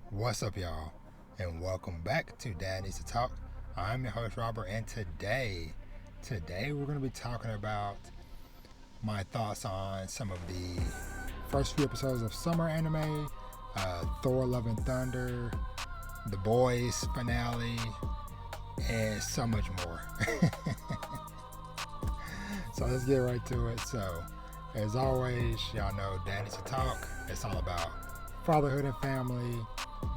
What's up, y'all? And welcome back to Dad Needs to Talk. I'm your host, Robert, and today we're going to be talking about my thoughts on some of the first few episodes of summer anime, Thor Love Thunder, The Boys finale, and so much more. So let's get right to it. So, as always, y'all know Dad Needs to Talk. It's all about fatherhood and family,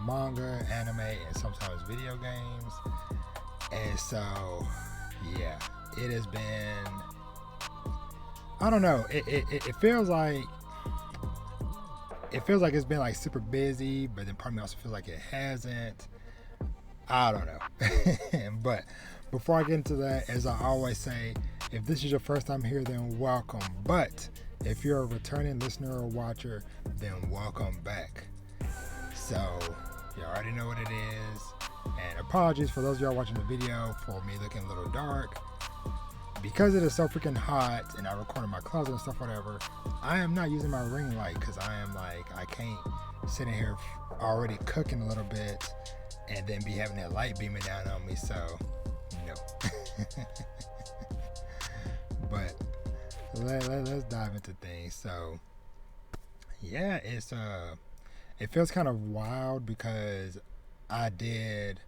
manga, anime, and sometimes video games. And so, yeah, it has been, I don't know, it feels like it's been like super busy, but then part of me also feels like it hasn't. I don't know. But before I get into that, as I always say, if this is your first time here, then welcome. But if you're a returning listener or watcher, then welcome back. So, you already know what it is. And apologies for those of y'all watching the video for me looking a little dark. Because it is so freaking hot and I record in my closet and stuff, whatever, I am not using my ring light because I can't sit in here already cooking a little bit and then be having that light beaming down on me. So, no. But let's dive into things. So, yeah, it feels kind of wild because I did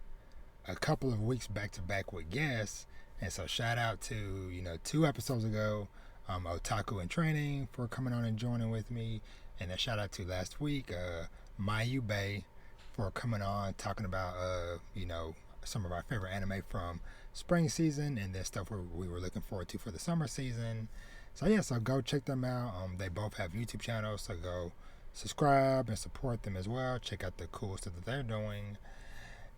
a couple of weeks back to back with guests, and so shout out to 2 episodes ago, Otaku in Training for coming on and joining with me, and a shout out to last week, Mayu Bay for coming on talking about some of our favorite anime from spring season and then stuff we were looking forward to for the summer season. So yeah, so go check them out. They both have YouTube channels, so go subscribe and support them as well. Check out the cool stuff that they're doing.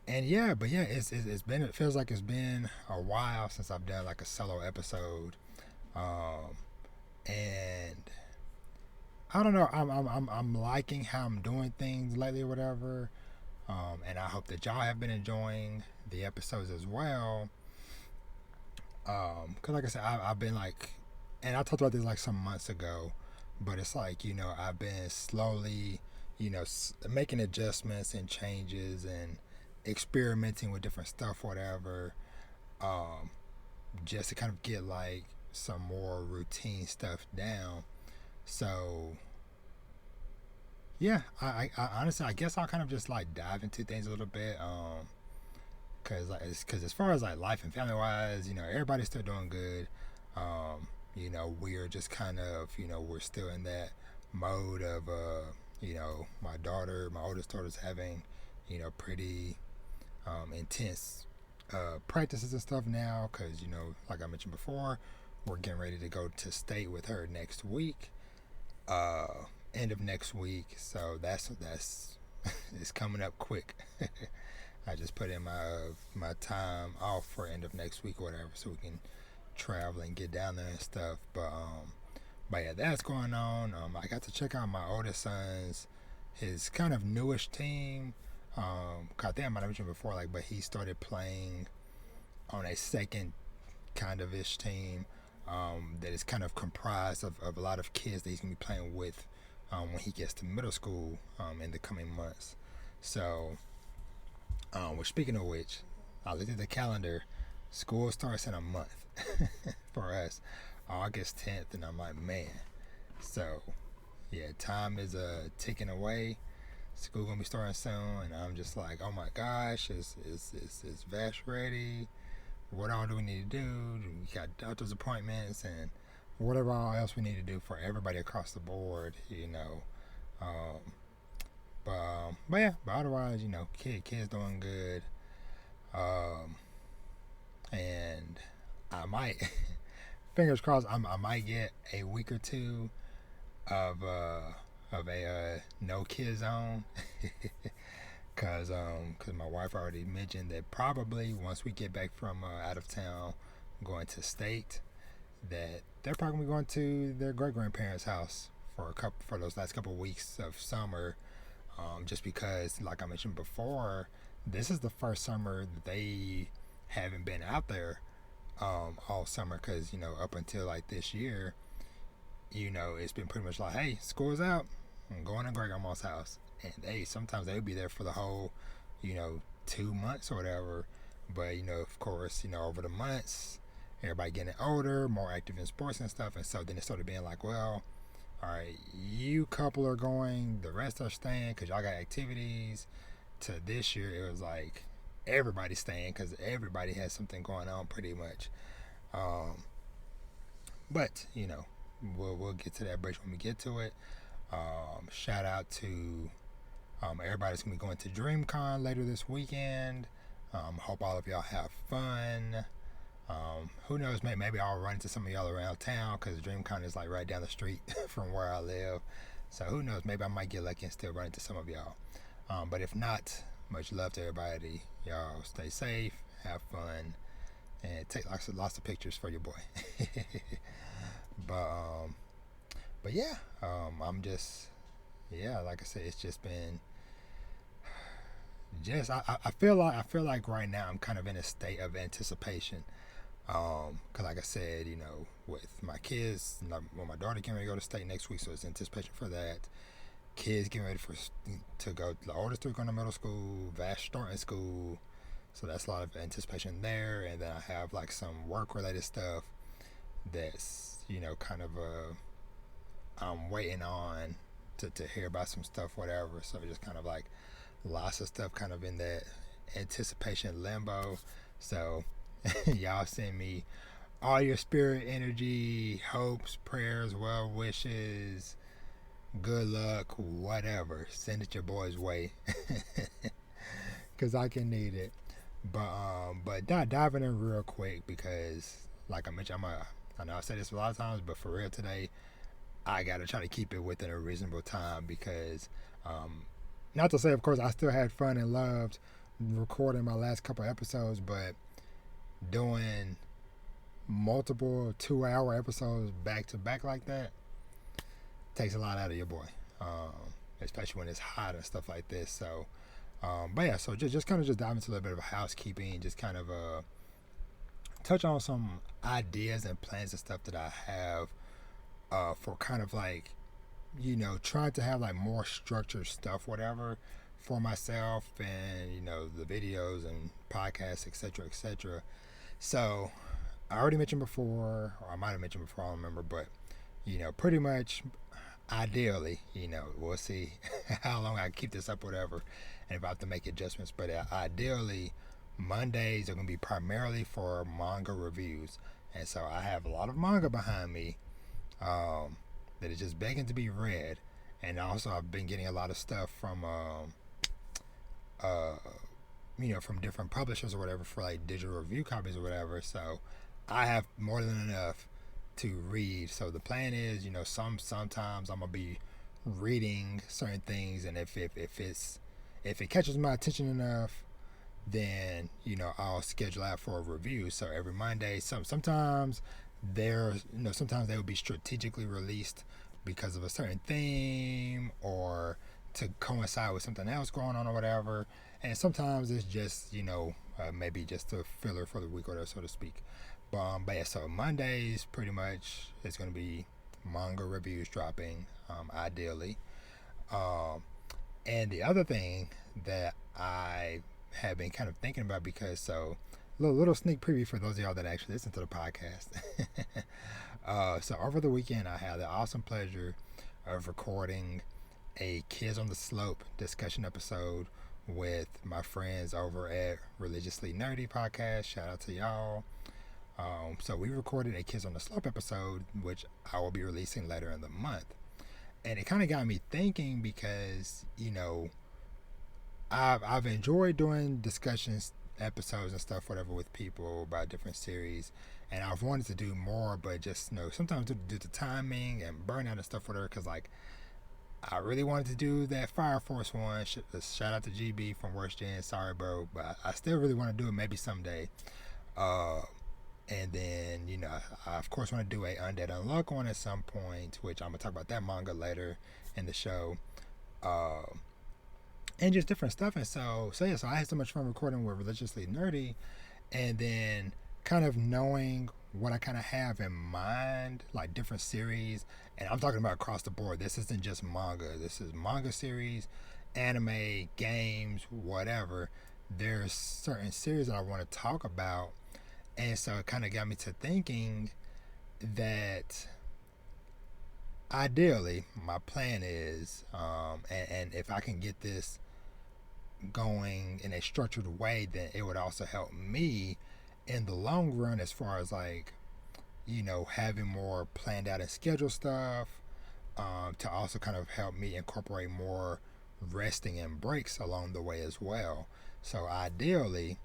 And yeah, but yeah, it feels like it's been a while since I've done like a solo episode. And I don't know, I'm liking how I'm doing things lately or whatever. And I hope that y'all have been enjoying the episodes as well. Cause like I said, I've been like, and I talked about this like some months ago, but it's like, I've been slowly, making adjustments and changes and experimenting with different stuff, whatever, just to kind of get like some more routine stuff down. So, yeah, I honestly, I guess I'll kind of just like dive into things a little bit, cause as far as like life and family wise, everybody's still doing good. We're just kind of, we're still in that mode of, my oldest daughter's having, pretty intense practices and stuff now, cause like I mentioned before, we're getting ready to go to state with her next week. End of next week, so that's it's coming up quick. I just put in my time off for end of next week or whatever, so we can travel and get down there and stuff. But yeah, that's going on. I got to check out my oldest son's his kind of newish team. I think I might have mentioned before, but he started playing on a second kind of ish team that is kind of comprised of a lot of kids that he's gonna be playing with when he gets to middle school in the coming months. So, speaking of which, I looked at the calendar. School starts in a month for us, August 10th, and I'm like, man. So, yeah, time is ticking away. School gonna be starting soon, and I'm just like, oh my gosh, is Vash ready? What all do we need to do? We got doctor's appointments and whatever all else we need to do for everybody across the board, But yeah, but otherwise, kids doing good. And I might, fingers crossed, I might get a week or two of a no kid zone. Cause my wife already mentioned that probably once we get back from out of town, going to state, that they're probably going to their great grandparents' house for those last couple of weeks of summer, just because, like I mentioned before, this is the first summer they haven't been out there all summer, because up until like this year, it's been pretty much like, hey, school's out, I'm going to great grandma's house. And hey, sometimes they'll be there for the whole, 2 months or whatever. But, of course, over the months, everybody getting older, more active in sports and stuff. And so then it started being like, well, all right, you couple are going, the rest are staying because y'all got activities. To this year, it was like everybody's staying because everybody has something going on pretty much. But, we'll get to that bridge when we get to it. Shout out to everybody's going to be going to DreamCon later this weekend. Hope all of y'all have fun. Who knows, maybe I'll run into some of y'all around town because DreamCon is like right down the street from where I live. So who knows, maybe I might get lucky and still run into some of y'all. But if not, much love to everybody. Y'all stay safe, have fun, and take lots of pictures for your boy. But yeah, I'm just, like I said, it's just been I feel like right now I'm kind of in a state of anticipation. Cause like I said, with my kids, my daughter getting ready to go to state next week, so it's anticipation for that. Kids getting ready to go. The oldest three going to middle school. Vash starting school, so that's a lot of anticipation there. And then I have like some work related stuff that's kind of I'm waiting on to hear about some stuff, whatever. So just kind of like lots of stuff kind of in that anticipation limbo. So y'all send me all your spirit energy, hopes, prayers, well wishes, good luck, whatever. Send it your boy's way because I can need it. But diving in real quick because like I mentioned, I know I said this a lot of times, but for real today, I gotta try to keep it within a reasonable time because not to say, of course, I still had fun and loved recording my last couple episodes, but doing multiple 2-hour episodes back to back like that takes a lot out of your boy, especially when it's hot and stuff like this. So, but yeah, so just kind of dive into a little bit of housekeeping, just kind of touch on some ideas and plans and stuff that I have for kind of like, trying to have like more structured stuff, whatever, for myself and, the videos and podcasts, etc. So I already mentioned before, or I might have mentioned before, I don't remember, but, pretty much ideally, we'll see how long I keep this up, whatever, and if I have to make adjustments, but ideally, Mondays are going to be primarily for manga reviews. And so I have a lot of manga behind me that is just begging to be read. And also I've been getting a lot of stuff from from different publishers or whatever for like digital review copies or whatever. So I have more than enough to read. So the plan is, sometimes I'm gonna be reading certain things, and if it catches my attention enough, then I'll schedule out for a review. So every Monday, sometimes sometimes they will be strategically released because of a certain theme or to coincide with something else going on or whatever. And sometimes it's just maybe just a filler for the week or so to speak. But yeah, so Mondays pretty much it's going to be manga reviews dropping, ideally. And the other thing that I have been kind of thinking about, because so little sneak preview for those of y'all that actually listen to the podcast. So over the weekend I had the awesome pleasure of recording a Kids on the Slope discussion episode with my friends over at Religiously Nerdy Podcast. Shout out to y'all. So we recorded a Kids on the Slope episode, which I will be releasing later in the month. And it kind of got me thinking because, I've enjoyed doing discussions, episodes and stuff, whatever, with people about different series. And I've wanted to do more, but just, sometimes due to timing and burnout and stuff, whatever, because, like, I really wanted to do that Fire Force one. Shout out to GB from Worst Gen. Sorry, bro. But I still really want to do it maybe someday. And then, I of course want to do a Undead Unluck one at some point, which I'm going to talk about that manga later in the show. And just different stuff. And so I had so much fun recording with Religiously Nerdy, and then kind of knowing what I kind of have in mind, like different series, and I'm talking about across the board. This isn't just manga. This is manga series, anime, games, whatever. There's certain series that I want to talk about, and so it kind of got me to thinking that ideally my plan is, and if I can get this going in a structured way, then it would also help me in the long run as far as like, having more planned out and scheduled stuff, to also kind of help me incorporate more resting and breaks along the way as well. So ideally,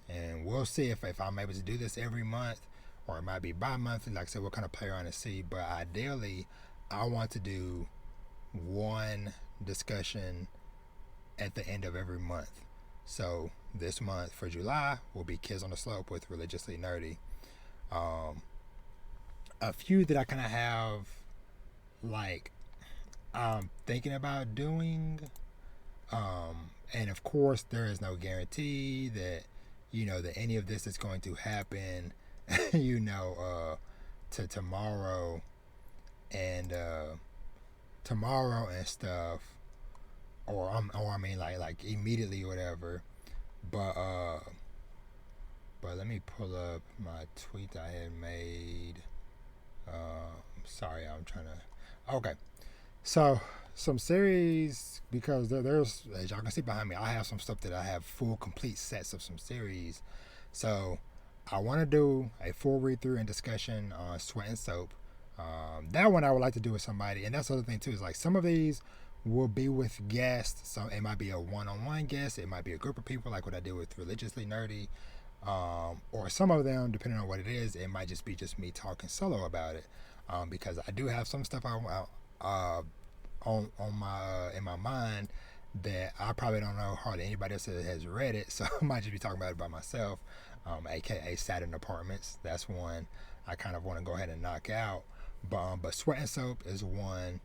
and we'll see if I'm able to do this every month or it might be bi-monthly. Like I said, we'll kind of play around and see, but ideally I want to do one discussion at the end of every month. So this month for July will be Kids on the Slope with Religiously Nerdy. A few that I kind of have, like, I'm thinking about doing, and of course there is no guarantee that that any of this is going to happen to and tomorrow and stuff, or I mean like immediately or whatever. But let me pull up my tweet I had made. Sorry, I'm trying to. Okay, so some series, because there's, as y'all can see behind me, I have some stuff that I have full complete sets of some series. So I want to do a full read through and discussion on Sweat and Soap. That one I would like to do with somebody, and that's the other thing too, is like some of these will be with guests. So it might be a one-on-one guest, it might be a group of people like what I did with Religiously Nerdy, or some of them, depending on what it is, it might just be just me talking solo about it, because I do have some stuff on my in my mind that I probably don't know hardly anybody else that has read it, so I might just be talking about it by myself, aka Saturn Apartments. That's one I kind of want to go ahead and knock out. But Sweat and Soap is one.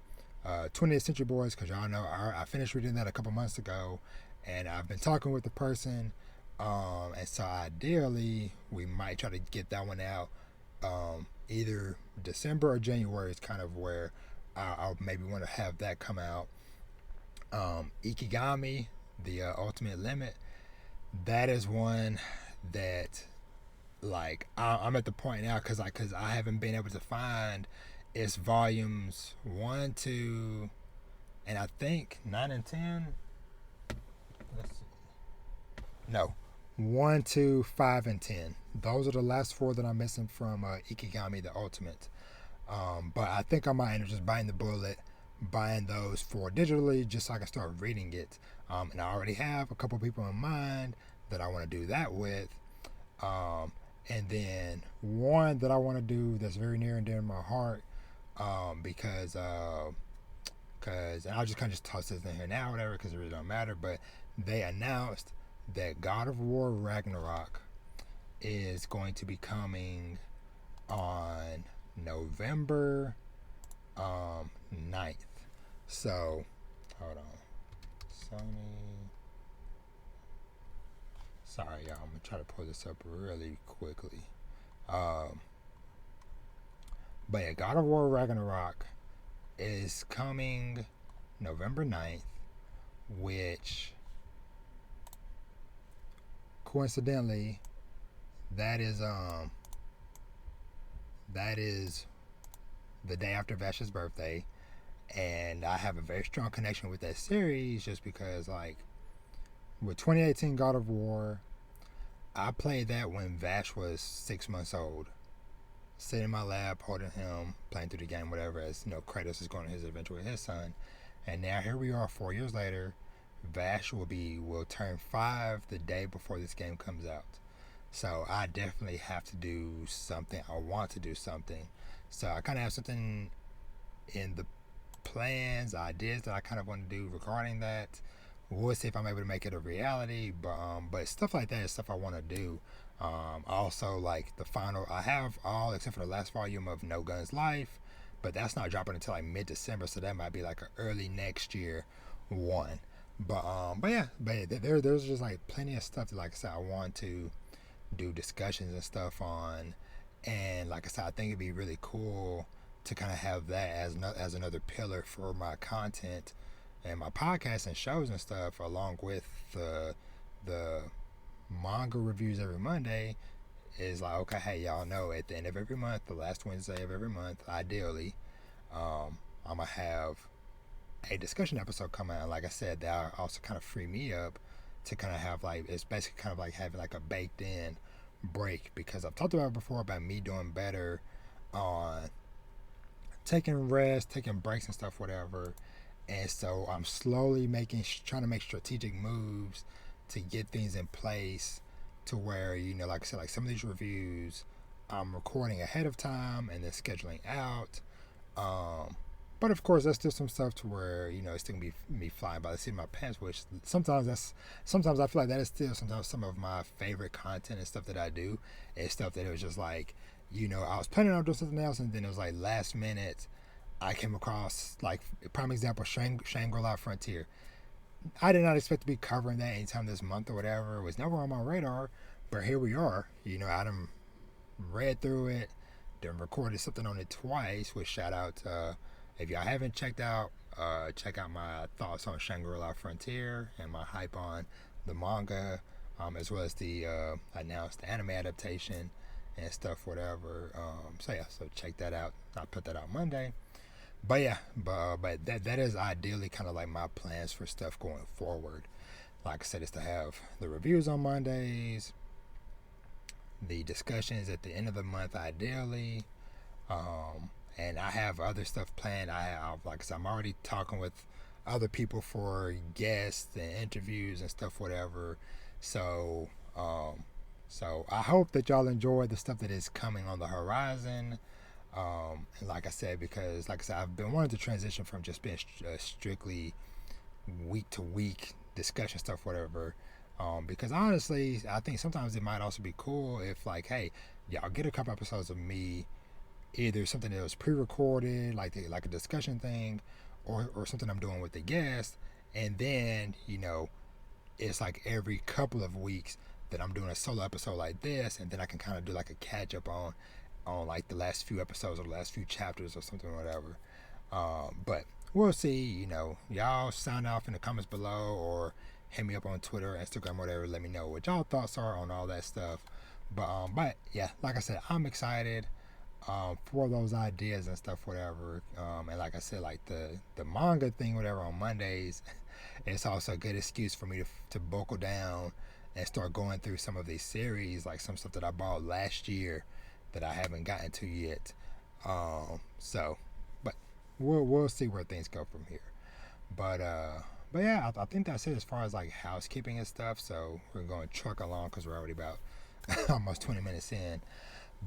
20th Century Boys, because y'all know I finished reading that a couple months ago, and I've been talking with the person, and so ideally we might try to get that one out, either December or January is kind of where I'll maybe want to have that come out. Ikigami, the Ultimate Limit, that is one that, like, I'm at the point now because I haven't been able to find its volumes 1, 2, and I think 9 and 10. Let's see. No, 1, 2, 5, and 10. Those are the last 4 that I'm missing from Ikigami, the Ultimate. But I think I might end up just biting the bullet, buying those 4 digitally, just so I can start reading it. And I already have a couple people in mind that I want to do that with. And then one that I want to do that's very near and dear to my heart, because and I'll just kind of just toss this in here now, whatever, because it really don't matter. But they announced that God of War Ragnarok is going to be coming on November 9th. So hold on, Sony. Sorry, y'all. I'm gonna try to pull this up really quickly. But yeah, God of War Ragnarok is coming November 9th, which coincidentally that is the day after Vash's birthday, and I have a very strong connection with that series just because, like, with 2018 God of War, I played that when Vash was 6 months old, sitting in my lab holding him, playing through the game, whatever, as Kratos is going on his adventure with his son. And now here we are 4 years later. Vash will turn 5 the day before this game comes out. So I definitely have to do something. I want to do something. So I kind of have something in the plans, ideas that I kind of want to do regarding that. We'll see if I'm able to make it a reality, but stuff like that is stuff I want to do. Also, like the final, I have all except for the last volume of No Guns Life, but that's not dropping until like mid-December, so that might be like an early next year one. But there's just like plenty of stuff that, like I said, I want to do discussions and stuff on, And like I said, I think it'd be really cool to kind of have that as another pillar for my content and my podcasts and shows and stuff, along with the manga reviews every Monday. Is like, okay, hey, y'all know at the end of every month, the last Wednesday of every month, ideally, I'm gonna have a discussion episode come out. And like I said, that also kind of free me up to kind of have like, it's basically kind of like having like a baked in break, because I've talked about it before about me doing better on taking rest, taking breaks and stuff, whatever. And so I'm slowly trying to make strategic moves to get things in place to where, like I said, like some of these reviews I'm recording ahead of time and then scheduling out. But of course, there's still some stuff to where, it's still gonna be me flying by the seat of my pants, which sometimes I feel like that is still sometimes some of my favorite content and stuff that I do. It's stuff that it was just like, I was planning on doing something else, and then it was like last minute I came across, like, prime example, Shangri-La Frontier. I did not expect to be covering that anytime this month or whatever. It was never on my radar, but here we are. I done read through it, done recorded something on it twice, which shout out if y'all haven't check out my thoughts on Shangri-La Frontier and my hype on the manga, as well as the announced anime adaptation and stuff, whatever. So check that out. I'll put that out Monday. But yeah, but that is ideally kind of like my plans for stuff going forward. Like I said, is to have the reviews on Mondays, the discussions at the end of the month ideally, and I have other stuff planned. Like I said, I'm already talking with other people for guests and interviews and stuff, whatever. So I hope that y'all enjoy the stuff that is coming on the horizon. And like I said, because like I said, I've been wanting to transition from just being strictly week to week discussion stuff, whatever. Because honestly, I think sometimes it might also be cool if, like, hey, y'all get a couple episodes of me, either something that was pre-recorded, like a discussion thing, or something I'm doing with the guest, and then it's like every couple of weeks that I'm doing a solo episode like this, and then I can kind of do like a catch up on like the last few episodes or the last few chapters or something or whatever. But we'll see. Y'all sound off in the comments below, or hit me up on Twitter, Instagram, whatever. Let me know what y'all thoughts are on all that stuff. But yeah, like I said, I'm excited for those ideas and stuff, whatever. And like I said, like the manga thing, whatever, on Mondays, it's also a good excuse for me to buckle down and start going through some of these series, like some stuff that I bought last year that I haven't gotten to yet. But we'll see where things go from here. But yeah, I think that's it as far as like housekeeping and stuff. So we're going to truck along because we're already about almost 20 minutes in.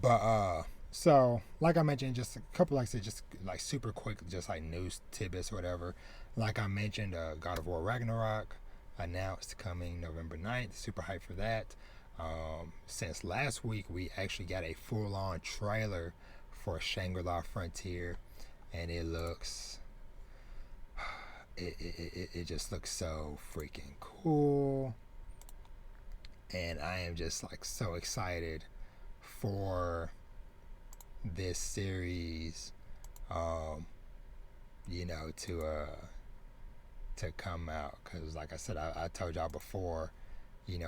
But so like I mentioned, just a couple, like I said, just like super quick, just like news tidbits or whatever. Like I mentioned, God of War Ragnarok announced coming November 9th. Super hyped for that. Since last week, we actually got a full-on trailer for Shangri-La Frontier, and it looks, it just looks so freaking cool, and I am just like so excited for this series, to come out, because like I said, I told y'all before,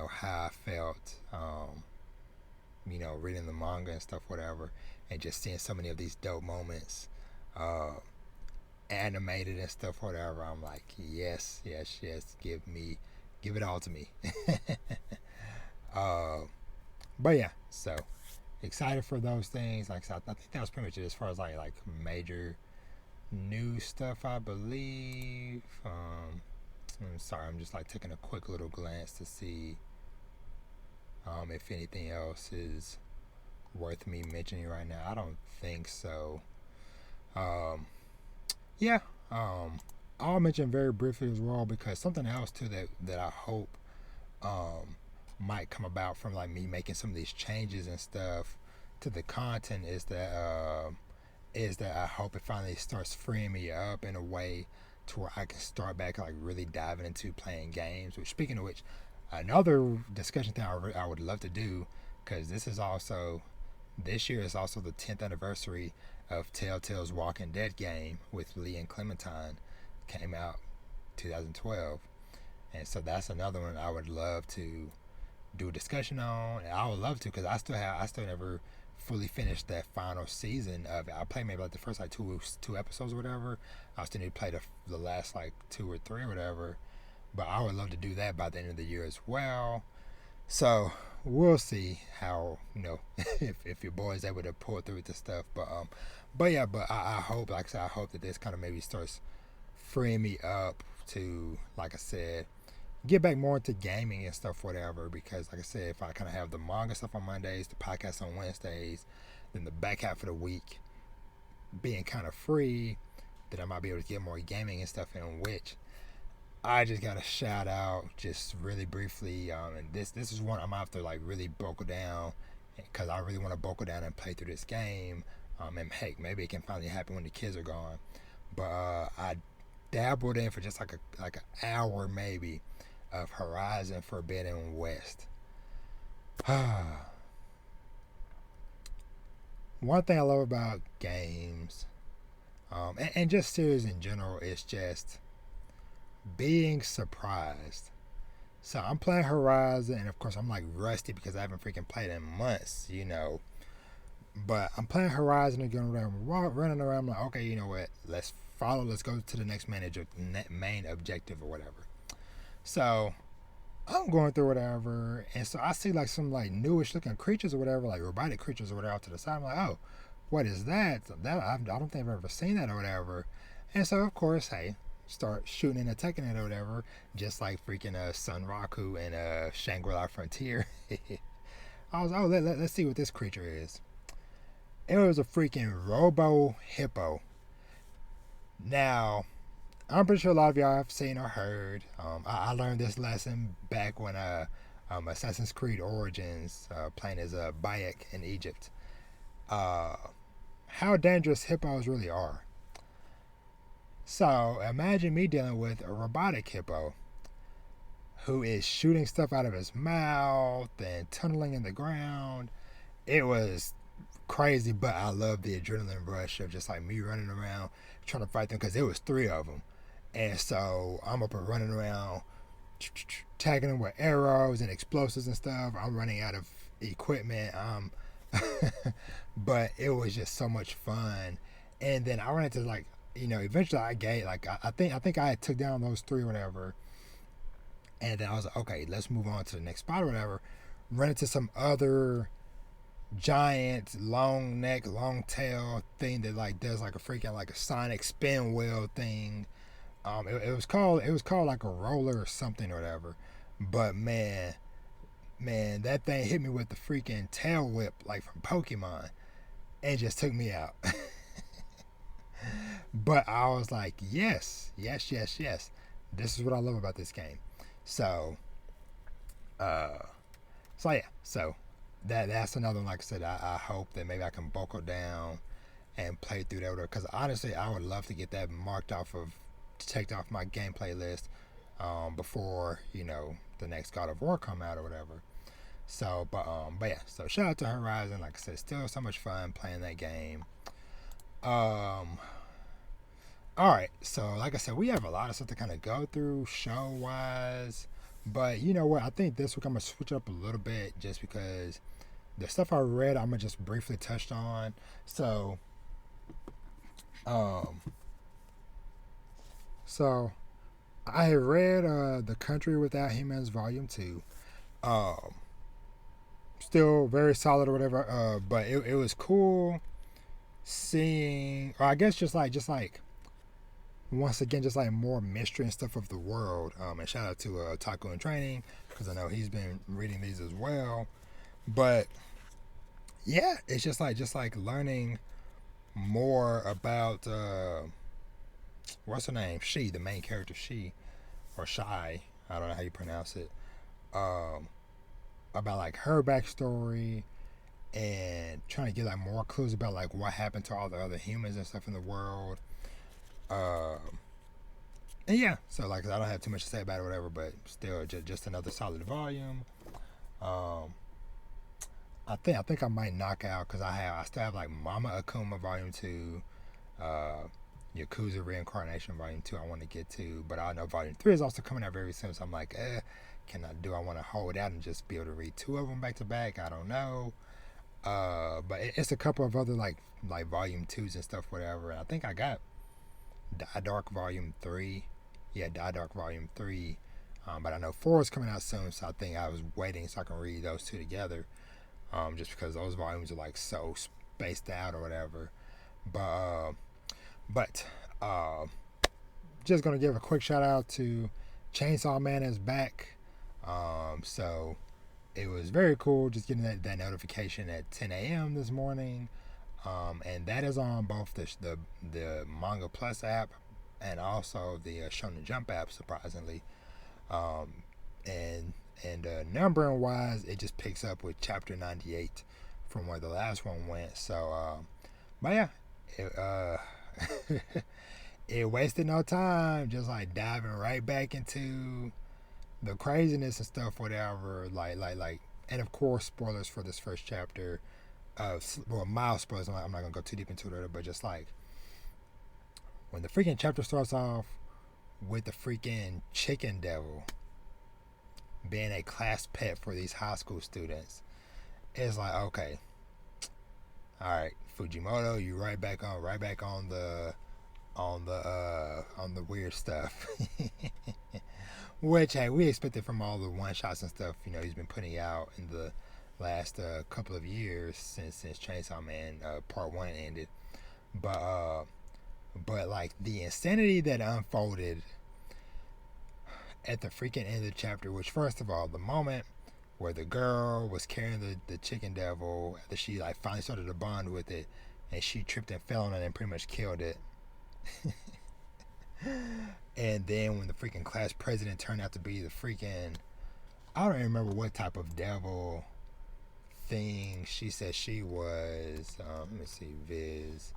how I felt, reading the manga and stuff, whatever, and just seeing so many of these dope moments, animated and stuff, whatever. I'm like, yes, give it all to me. But yeah, so excited for those things. Like I said, I think that was pretty much it as far as like major new stuff, I believe. I'm sorry, I'm just like taking a quick little glance to see if anything else is worth me mentioning right now. I don't think so. Yeah, I'll mention very briefly as well, because something else too that I hope might come about from like me making some of these changes and stuff to the content is that I hope it finally starts freeing me up in a way to where I can start back like really diving into playing games. Which, speaking of which, another discussion thing I would love to do, because this is also this year is also the 10th anniversary of Telltale's Walking Dead game with Lee and Clementine. Came out 2012, and so that's another one I would love to do a discussion on. And I would love to, because I still never fully finished that final season of it. I played maybe like the first like two episodes or whatever. I still need to play the last like 2 or 3 or whatever. But I would love to do that by the end of the year as well. So we'll see how, if your boy is able to pull through with this stuff. But yeah, I hope, like I said, I hope that this kind of maybe starts freeing me up to, like I said, get back more into gaming and stuff, whatever. Because like I said, if I kind of have the manga stuff on Mondays, the podcast on Wednesdays, then the back half of the week being kind of free, then I might be able to get more gaming and stuff in, which I just got to shout out just really briefly. And this is one I'm going to have to like really buckle down, because I really want to buckle down and play through this game. And heck, maybe it can finally happen when the kids are gone. But I dabbled in for just like an hour maybe of Horizon Forbidden West. One thing I love about games, and just series in general, is just being surprised. So I'm playing Horizon, and of course I'm like rusty because I haven't freaking played in months, But I'm playing Horizon again, running around. I'm like, okay, you know what? Let's go to the next main objective or whatever. So I'm going through whatever, and so I see like some like newish looking creatures or whatever, like robotic creatures or whatever, out to the side. I'm like, oh, what is that? I don't think I've ever seen that or whatever. And so of course, hey, start shooting and attacking it or whatever, just like freaking Sun Raku and Shangri-La Frontier. I was, oh, let's see what this creature is. It was a freaking Robo Hippo. Now, I'm pretty sure a lot of y'all have seen or heard. I learned this lesson back when Assassin's Creed Origins, playing as Bayek in Egypt. How dangerous hippos really are. So imagine me dealing with a robotic hippo who is shooting stuff out of his mouth and tunneling in the ground. It was crazy, but I love the adrenaline rush of just like me running around trying to fight them, because there was 3 of them. And so I'm up and running around, tagging them with arrows and explosives and stuff. I'm running out of equipment. But it was just so much fun. And then I ran into like, eventually I gave, like, I think I took down those 3 or whatever. And then I was like, okay, let's move on to the next spot or whatever. Run into some other giant, long neck, long tail thing that like does like a freaking like a sonic spin wheel thing. It was called like a roller or something or whatever. But man, that thing hit me with the freaking tail whip like from Pokemon, and just took me out. But I was like, yes. This is what I love about this game. So yeah. So that's another one. Like I said, I hope that maybe I can buckle down and play through that. Because honestly, I would love to get that checked off my gameplay list before the next God of War come out or whatever. So, but yeah. So shout out to Horizon. Like I said, still so much fun playing that game. All right, so like I said, we have a lot of stuff to kind of go through show-wise, but you know what? I think this week I'm gonna switch up a little bit, just because the stuff I read, I'm gonna just briefly touch on. So I have read The Country Without Humans Volume 2. Still very solid or whatever. But it was cool seeing, or I guess just like once again, just like more mystery and stuff of the world. And shout out to Taco in Training, because I know he's been reading these as well. But yeah, it's just like learning more about what's her name? She, the main character, she or Shy. I don't know how you pronounce it. About like her backstory, and trying to get like more clues about like what happened to all the other humans and stuff in the world. And yeah, so like I don't have too much to say about it or whatever, but still just another solid volume. I might knock out because I still have like Mama Akuma Volume 2, uh, Yakuza Reincarnation Volume 2 I want to get to, but I know Volume 3 is also coming out very soon, so I'm like, I want to hold out and just be able to read two of them back to back? I don't know. But it's a couple of other like Volume 2s and stuff, whatever. And I think I got Die Dark Volume 3. Yeah, Die Dark Volume 3. But I know 4 is coming out soon, so I think I was waiting so I can read those two together. Just because those volumes are like so spaced out or whatever. But just gonna give a quick shout out to Chainsaw Man is back. So it was very cool just getting that notification at 10 a.m. this morning. And that is on both the Manga Plus app and also the Shonen Jump app, surprisingly. And numbering wise, it just picks up with chapter 98 from where the last one went. So, but yeah, it wasted no time, just like diving right back into the craziness and stuff, whatever. And of course, spoilers for this first chapter. Mild spoilers. I'm not gonna go too deep into it, but just like when the freaking chapter starts off with the freaking chicken devil being a class pet for these high school students, it's like, okay, all right, Fujimoto, you right back on the weird stuff. Which, hey, we expected from all the one shots and stuff, he's been putting out in the last couple of years since Chainsaw Man Part 1 ended. But like the insanity that unfolded at the freaking end of the chapter, which first of all, the moment where the girl was carrying the chicken devil, that she like finally started to bond with it, and she tripped and fell on it and pretty much killed it. And then when the freaking class president turned out to be the freaking, I don't even remember what type of devil thing she said she was. Let me see, Viz.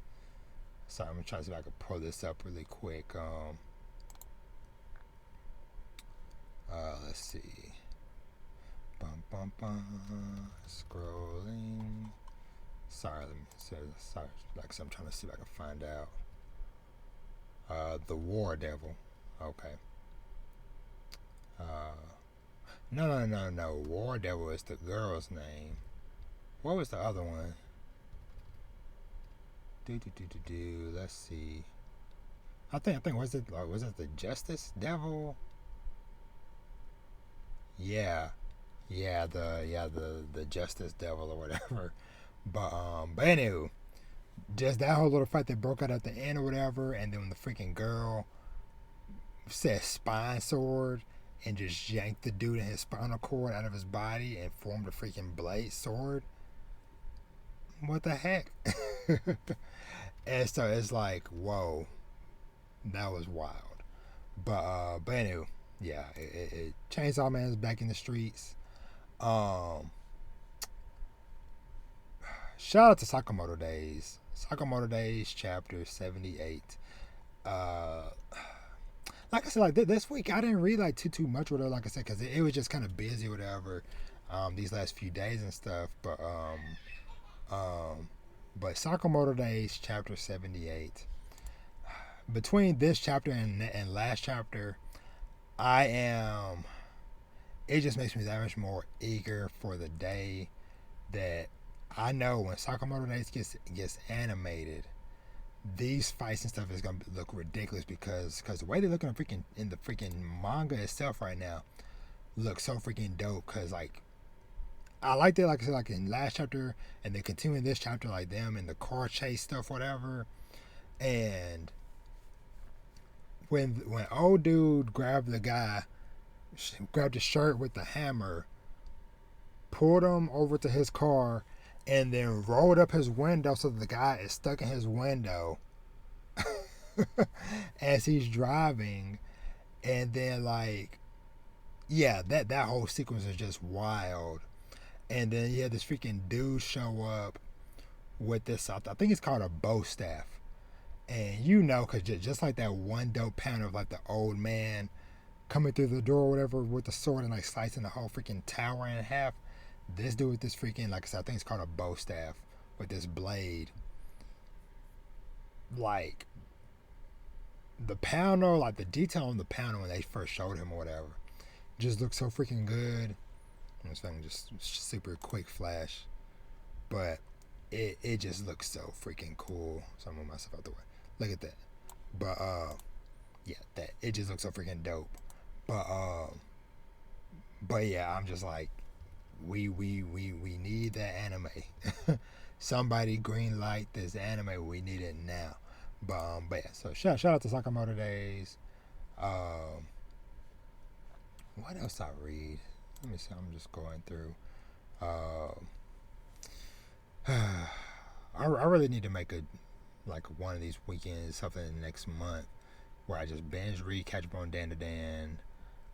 Sorry, I'm trying to see if I can pull this up really quick. Let's see. Scrolling. Sorry, I'm trying to see if I can find out. The War Devil. Okay. No. War Devil is the girl's name. What was the other one? Let's see. I think was it the Justice Devil? Yeah, the Justice Devil or whatever. But anywho, just that whole little fight that broke out at the end or whatever, and then when the freaking girl said spine sword and just yanked the dude in his spinal cord out of his body and formed a freaking blade sword. What the heck? And so it's like, whoa, that was wild. But anyway, yeah, Chainsaw Man is back in the streets. Shout out to Sakamoto Days. Sakamoto Days, chapter 78. Like I said, like this week I didn't read like too much with her, like I said, because it was just kind of busy or whatever. These last few days and stuff, but Sakamoto Days, chapter 78. Between this chapter and last chapter, it just makes me that much more eager for the day that I know when Sakamoto Days gets animated, these fights and stuff is gonna look ridiculous because the way they look in the freaking manga itself right now looks so freaking dope. Because like I liked it, like I said, like in last chapter, and then continuing this chapter, like them and the car chase stuff, whatever. And when old dude grabbed his shirt with the hammer, pulled him over to his car, and then rolled up his window so that the guy is stuck in his window as he's driving. And then like, yeah, that whole sequence is just wild. And then you had this freaking dude show up with this, I think it's called a bow staff. And because just like that one dope panel of like the old man coming through the door or whatever with the sword and like slicing the whole freaking tower in half, this dude with this freaking, like I said, I think it's called a bow staff with this blade. Like the panel, like the detail on the panel when they first showed him or whatever, just looks so freaking good. And it's just super quick flash, but it just looks so freaking cool. So I'm gonna move myself out the way. Look at that. But yeah, that it just looks so freaking dope. But yeah, I'm just like, we need that anime. Somebody green light this anime. We need it now. But yeah. So shout out to Sakamoto Days. What else I read? Let me see. I'm just going through. I really need to make one of these weekends, something next month, where I just binge read, catch up on Dan to Dan.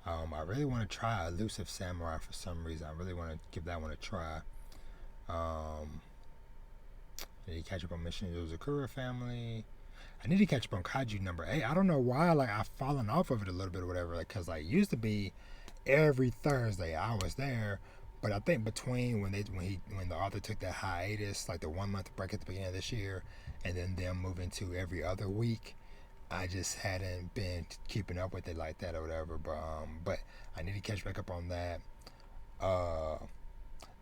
I really want to try Elusive Samurai for some reason. I really want to give that one a try. I need to catch up on Mission Yozakura Family. I need to catch up on Kaiju number 8. I don't know why, I've fallen off of it a little bit or whatever, because it used to be every Thursday I was there, but I think between when the author took that hiatus, like the 1 month break at the beginning of this year, and then them moving to every other week, I just hadn't been keeping up with it like that or whatever. But I need to catch back up on that.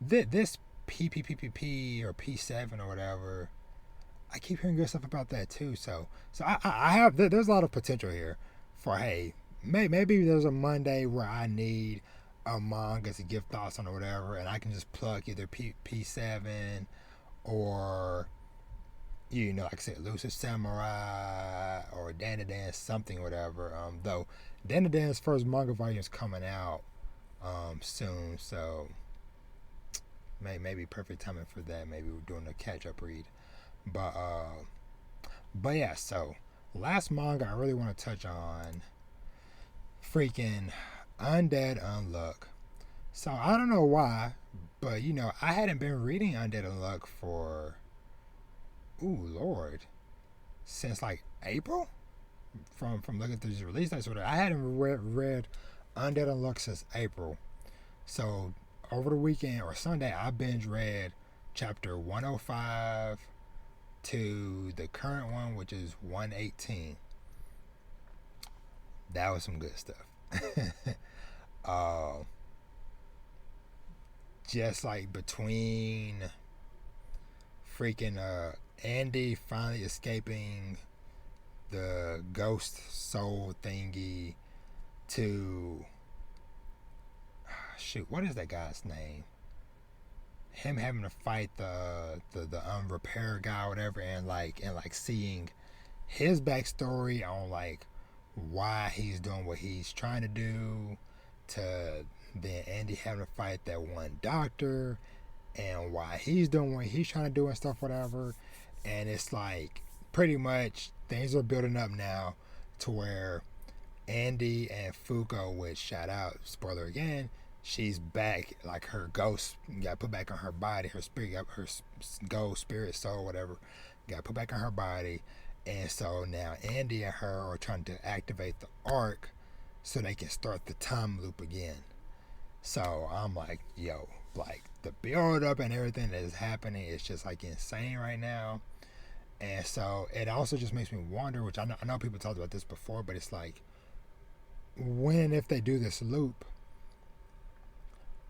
This PPPPP or P7 or whatever, I keep hearing good stuff about that too. So I have, there's a lot of potential here for, hey, maybe there's a Monday where I need a manga to give thoughts on or whatever, and I can just plug either P7 or, like I said, Elusive Samurai or Dan to Dan something or whatever. Though Dan to Dan's first manga volume is coming out soon, so maybe perfect timing for that. Maybe we're doing a catch up read. But yeah, so last manga I really want to touch on, freaking Undead Unluck. So I don't know why, but I hadn't been reading Undead Unluck for, since April, from looking through these release dates or whatever. I hadn't read Undead Unluck since April. So over the weekend or Sunday, I binge read chapter 105 to the current one, which is 118. That was some good stuff. Just between freaking Andy finally escaping the ghost soul thingy to what is that guy's name? Him having to fight the repair guy or whatever, and seeing his backstory on why he's doing what he's trying to do, to then Andy having to fight that one doctor and why he's doing what he's trying to do and stuff, whatever. And it's pretty much things are building up now to where Andy and Fuko, which shout out, spoiler again, she's back, her ghost got put back on her body, her spirit, her ghost, spirit, soul, whatever, got put back on her body. And so now Andy and her are trying to activate the arc so they can start the time loop again. So I'm the build up and everything that is happening is just insane right now. And so it also just makes me wonder, which I know people talked about this before, but it's when, if they do this loop,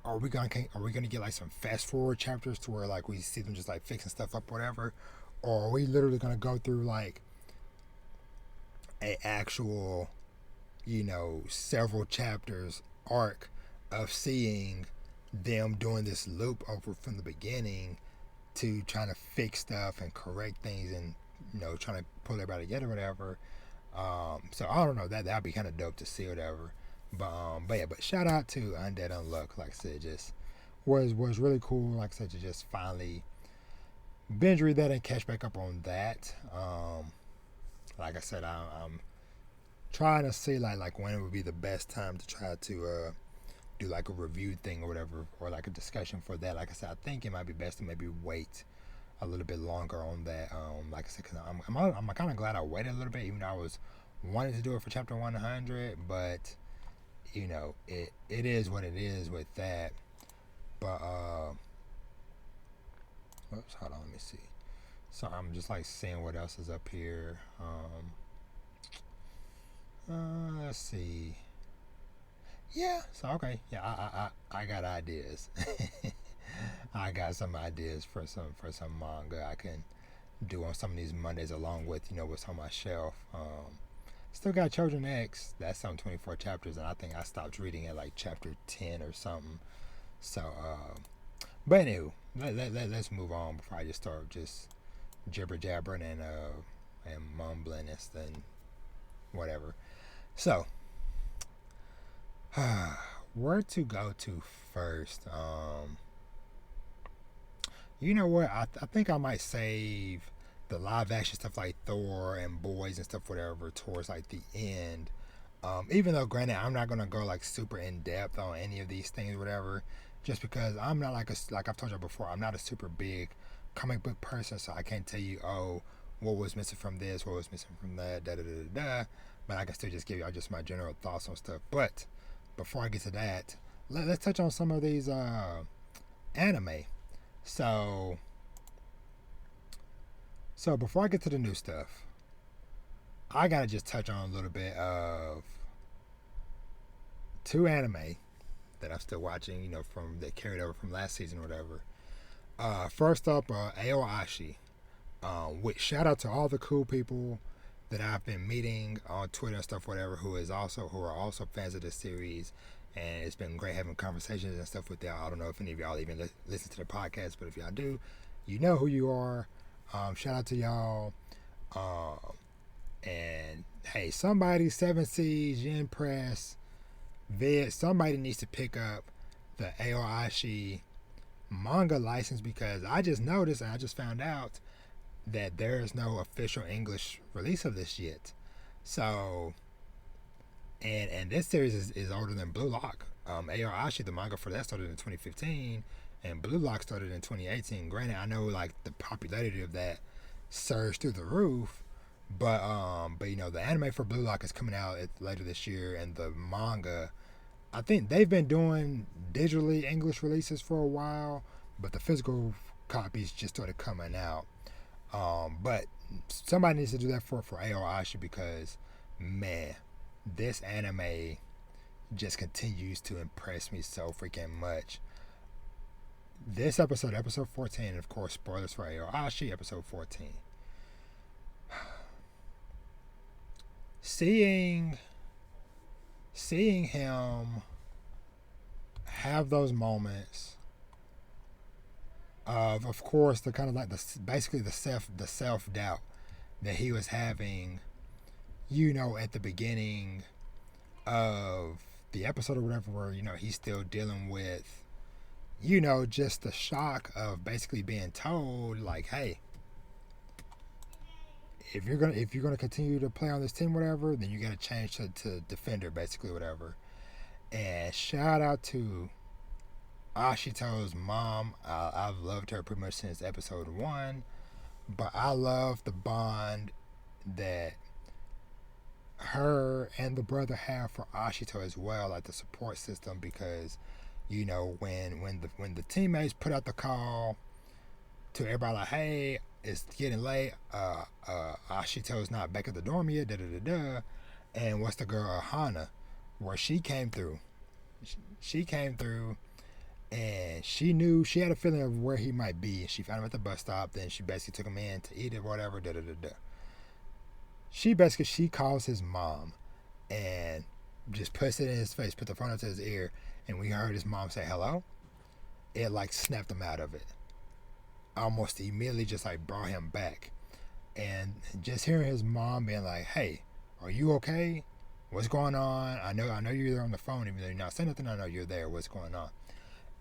are we gonna get some fast forward chapters to where we see them just fixing stuff up, whatever, or are we literally gonna go through a actual several chapters arc of seeing them doing this loop over from the beginning to trying to fix stuff and correct things and trying to pull everybody together, whatever. So I don't know, that'd be kind of dope to see, whatever. But shout out to Undead Unluck. Like I said, just was really cool. Like I said, to just finally binge read that and catch back up on that. Like I said, I'm trying to see when it would be the best time to try to do a review thing or whatever, or a discussion for that. Like I said, I think it might be best to maybe wait a little bit longer on that. Like I said, because I'm kind of glad I waited a little bit, even though I was wanting to do it for chapter 100, but it is what it is with that. But oops, hold on, let me see. So I'm just like seeing what else is up here. Let's see. Yeah. So okay. Yeah, I got ideas. I got some ideas for some manga I can do on some of these Mondays, along with what's on my shelf. Still got Children X. That's on 24 chapters, and I think I stopped reading at like chapter 10 or something. So, but anyway, let's move on before I just start just jibber jabbering and mumbling and whatever. So, where to go to first? You know what? I think I might save the live action stuff like Thor and Boys and stuff, whatever, towards like the end. Even though, granted, I'm not gonna go like super in depth on any of these things, whatever, just because I'm not like I've told you before, I'm not a super big comic book person, so I can't tell you, oh, what was missing from this, what was missing from that, da da da da da. But I can still just give you just my general thoughts on stuff. But before I get to that, let's touch on some of these anime. So before I get to the new stuff, I gotta just touch on a little bit of two anime that I'm still watching, from that carried over from last season or whatever. First up, Aoashi. Which shout out to all the cool people that I've been meeting on Twitter and stuff, whatever, who are also fans of this series, and it's been great having conversations and stuff with y'all. I don't know if any of y'all even listen to the podcast, but if y'all do, you know who you are. Shout out to y'all. And hey, somebody, 7C's, Yen Press, Vid, somebody needs to pick up the Aoashi manga license, because I just noticed and I just found out that there is no official English release of this yet. So, and this series is older than Blue Lock. Aoashi, the manga for that started in 2015, and Blue Lock started in 2018. Granted, I know like the popularity of that surged through the roof, but the anime for Blue Lock is coming out later this year, and the manga, I think they've been doing digitally English releases for a while, but the physical copies just started coming out. But somebody needs to do that for Aoashi, because man, this anime just continues to impress me so freaking much. This episode 14, of course, spoilers for Aoashi, episode 14. Seeing him have those moments of course, the kind of like basically the self doubt that he was having, at the beginning of the episode or whatever, where he's still dealing with, just the shock of basically being told like, hey, if you're gonna continue to play on this team, whatever, then you gotta change to defender, basically, whatever. And shout out to Ashito's mom. I've loved her pretty much since episode 1, but I love the bond that her and the brother have for Ashito as well, like the support system, because when the teammates put out the call to everybody like, hey, it's getting late, Ashito's not back at the dorm yet, da da da da. And what's the girl, Hana, where she came through and she knew, she had a feeling of where he might be. She found him at the bus stop. Then she basically took him in to eat it, whatever. Da da da da. She calls his mom and just puts it in his face, put the phone up to his ear, and we heard his mom say hello. It like snapped him out of it. Almost immediately, just like brought him back. And just hearing his mom being like, "Hey, are you okay? What's going on? I know you're there on the phone, even though you're not saying nothing. I know you're there. What's going on?"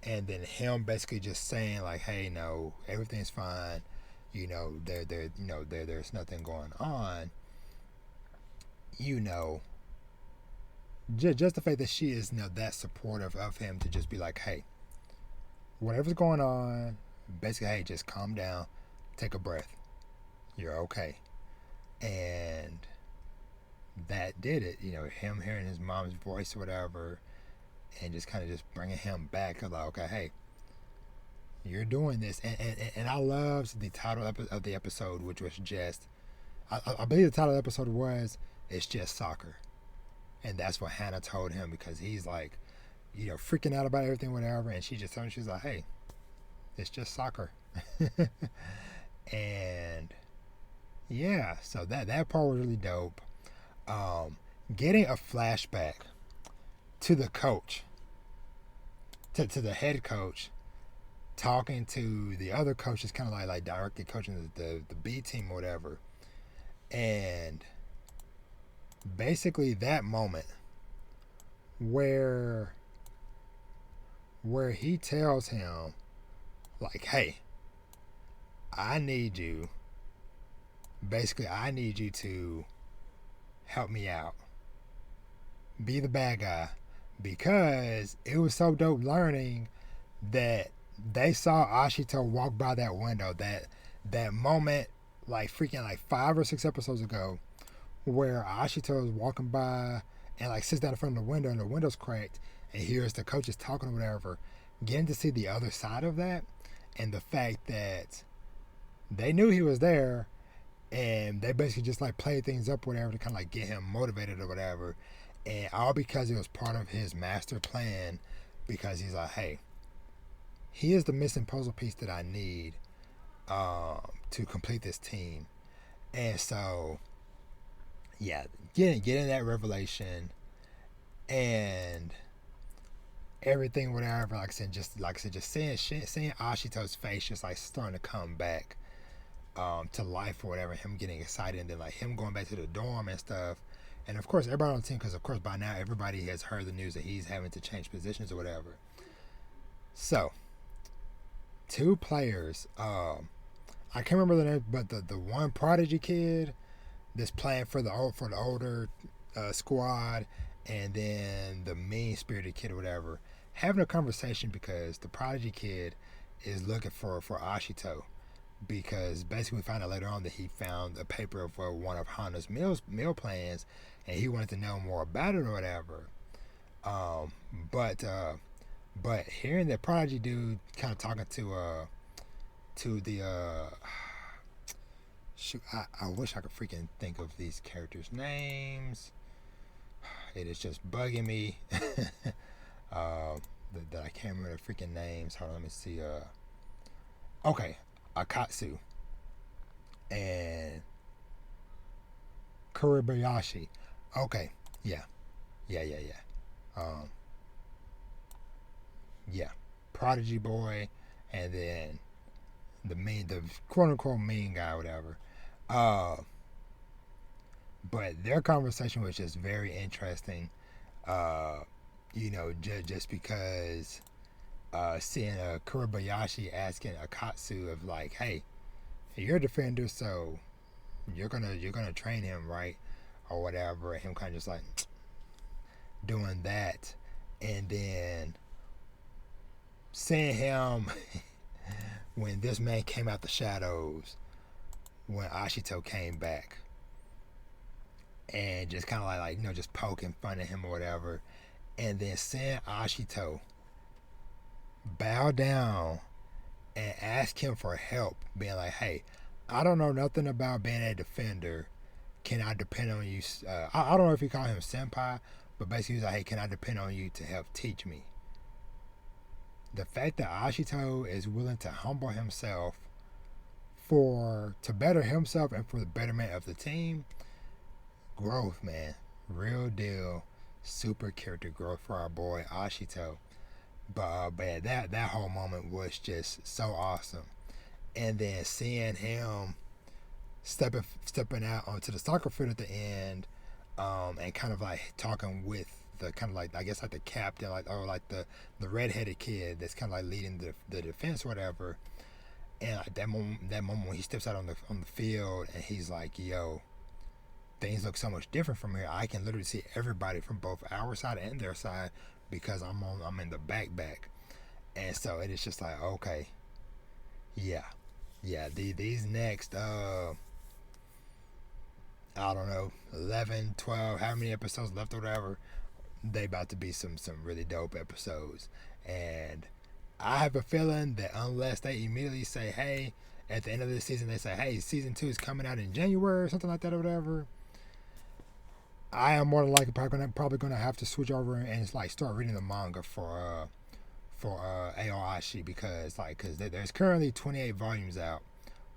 And then him basically just saying like, "Hey, no, everything's fine. There's nothing going on." Just the fact that she is that supportive of him, to just be like, "Hey, whatever's going on, basically, hey, just calm down, take a breath. You're okay." And that did it. Him hearing his mom's voice or whatever, and just kind of just bringing him back, like, okay, hey, you're doing this. And I loved the title of the episode, which was just, I believe the title of the episode was, It's Just Soccer. And that's what Hannah told him, because he's like, freaking out about everything, whatever. And she just told him, she's like, hey, it's just soccer. And yeah, so that part was really dope. Getting a flashback to the coach, to the head coach, talking to the other coaches, kind of like directly coaching the B team or whatever. And basically that moment where he tells him, like, hey, I need you to help me out, be the bad guy, because it was so dope learning that they saw Ashito walk by that window, that moment, like freaking like 5 or 6 episodes ago, where Ashito is walking by and like sits down in front of the window and the window's cracked and hears the coaches talking or whatever. Getting to see the other side of that, and the fact that they knew he was there and they basically just like played things up or whatever to kind of like get him motivated or whatever, and all because it was part of his master plan, because he's like, hey, he is the missing puzzle piece that I need to complete this team. And so yeah, getting that revelation and everything, whatever, like I said, just seeing Ashito's face just like starting to come back to life or whatever, him getting excited, and then like him going back to the dorm and stuff. And of course everybody on the team, because of course by now everybody has heard the news that he's having to change positions or whatever. So 2 players, I can't remember the name, but the one prodigy kid that's playing for the older squad, and then the mean-spirited kid or whatever, having a conversation, because the prodigy kid is looking for Ashito, because basically we find out later on that he found a paper of one of Hana's meal plans, and he wanted to know more about it or whatever. But hearing that prodigy dude kind of talking to the shoot, I wish I could freaking think of these characters' names. It is just bugging me that I can't remember the freaking names. Hold on, let me see. Okay, Akatsu and Kuribayashi. Okay, yeah. Yeah, prodigy boy, and then the quote unquote mean guy, whatever. But their conversation was just very interesting. Just because seeing Kuribayashi asking Akatsu of like, hey, you're a defender, so you're gonna train him, right, or whatever, and him kind of just like doing that, and then seeing him when this man came out the shadows, when Ashito came back, and just kind of like just poking fun at him or whatever, and then seeing Ashito bow down and ask him for help, being like, hey, I don't know nothing about being a defender, can I depend on you? I don't know if he called him senpai, but basically he's like, hey, can I depend on you to help teach me? The fact that Ashito is willing to humble himself to better himself and for the betterment of the team, growth, man. Real deal, super character growth for our boy Ashito. But that whole moment was just so awesome. And then seeing him stepping out onto the soccer field at the end, and kind of like talking with the kind of like, I guess like the captain, like, or like the redheaded kid that's kind of like leading the defense or whatever. And like that moment when he steps out on the field and he's like, yo, things look so much different from here. I can literally see everybody from both our side and their side because I'm in the back. And so it is just like, okay, yeah, these next I don't know, 11, 12, how many episodes left or whatever, they about to be some really dope episodes. And I have a feeling that unless they immediately say, hey, at the end of this season, they say, hey, season 2 is coming out in January or something like that or whatever, I am more than likely probably gonna have to switch over and like start reading the manga for Aoashi, because there's currently 28 volumes out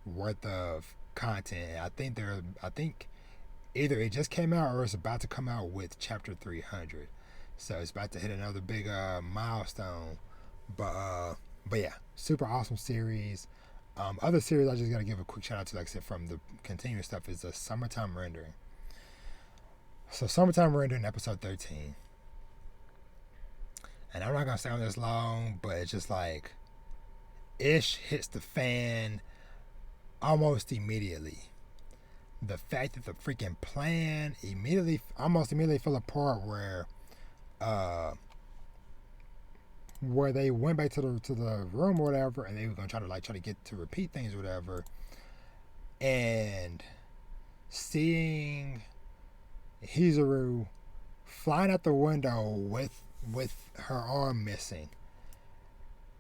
worth of content. I think either it just came out or it's about to come out with chapter 300, so it's about to hit another big milestone. But yeah, super awesome series. Other series I just gotta give a quick shout out to, like I said, from the continuing stuff, is the Summertime Rendering. So Summertime Rendering episode 13. And I'm not gonna stay on this long, but it's just like ish hits the fan almost immediately. The fact that the freaking plan almost immediately fell apart, where they went back to the room or whatever, and they were gonna try to get to repeat things or whatever, and seeing Hizuru flying out the window with her arm missing.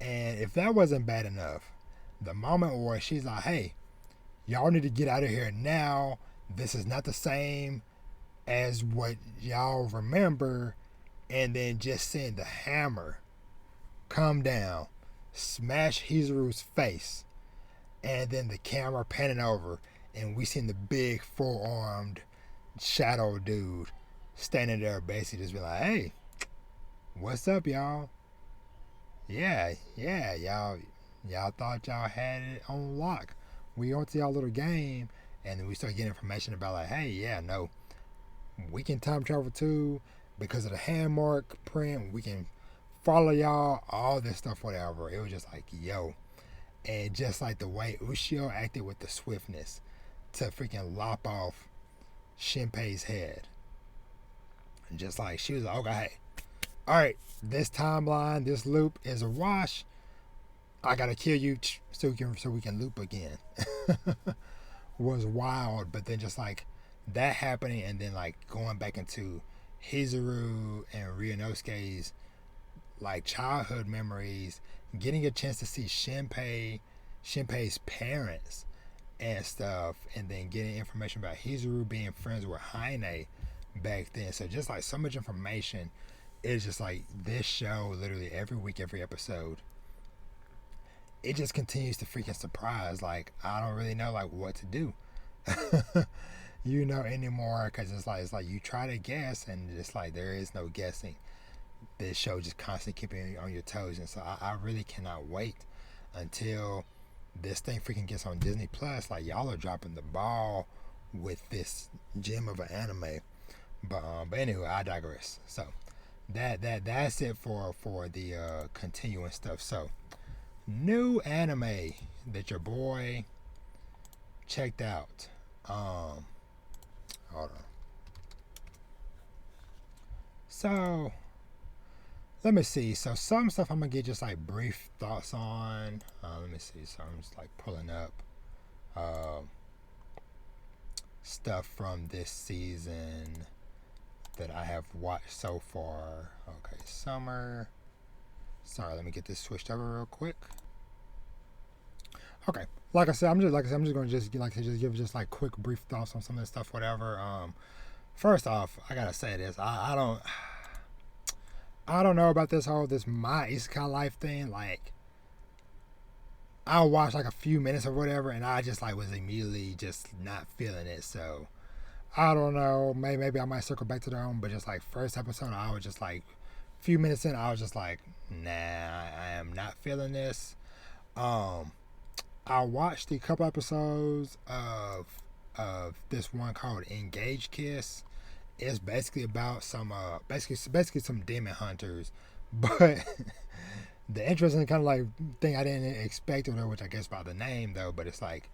And if that wasn't bad enough, the moment where she's like, hey, y'all need to get out of here now. This is not the same as what y'all remember. And then just seeing the hammer come down, smash Hizuru's face, and then the camera panning over, and we seen the big four-armed shadow dude standing there basically just be like, hey, what's up, y'all? Yeah, y'all thought y'all had it on lock. We went to y'all little game, and then we start getting information about like, hey, yeah, no, we can time travel too, because of the hand mark print, we can follow y'all, all this stuff, whatever. It was just like, yo. And just like the way Ushio acted with the swiftness to freaking lop off Shinpei's head. And just like, she was like, okay, hey, alright, this timeline, this loop is a wash. I gotta kill you so we can loop again. Was wild. But then just like that happening, and then like going back into Hizuru and Ryunosuke's like childhood memories, getting a chance to see Shinpei's parents and stuff, and then getting information about Hizuru being friends with Haine back then. So just like so much information. It's just like this show, literally every week, every episode, it just continues to freaking surprise. Like, I don't really know like what to do anymore, because it's like you try to guess, and it's like there is no guessing. This show just constantly keeping you on your toes. And so I really cannot wait until this thing freaking gets on Disney Plus. Like, y'all are dropping the ball with this gem of an anime. But anyway, I digress. So that's it for the continuing stuff. So, new anime that your boy checked out. Hold on. So, let me see. So some stuff I'm gonna get just like brief thoughts on. Let me see. So I'm just like pulling up stuff from this season that I have watched so far. Okay, summer. Sorry, let me get this switched over real quick. Okay, like I said, I'm just gonna just give just like quick brief thoughts on some of this stuff, whatever. First off, I gotta say this. I don't know about this my isekai life thing. Like, I watched like a few minutes or whatever, and I just like was immediately just not feeling it. So I don't know. Maybe I might circle back to their own, but just like first episode, I was just like few minutes in, I was just like, nah, I am not feeling this. I watched a couple episodes of this one called Engage Kiss. It's basically about some basically some demon hunters, but the interesting kind of like thing I didn't expect, or which I guess by the name though, but it's like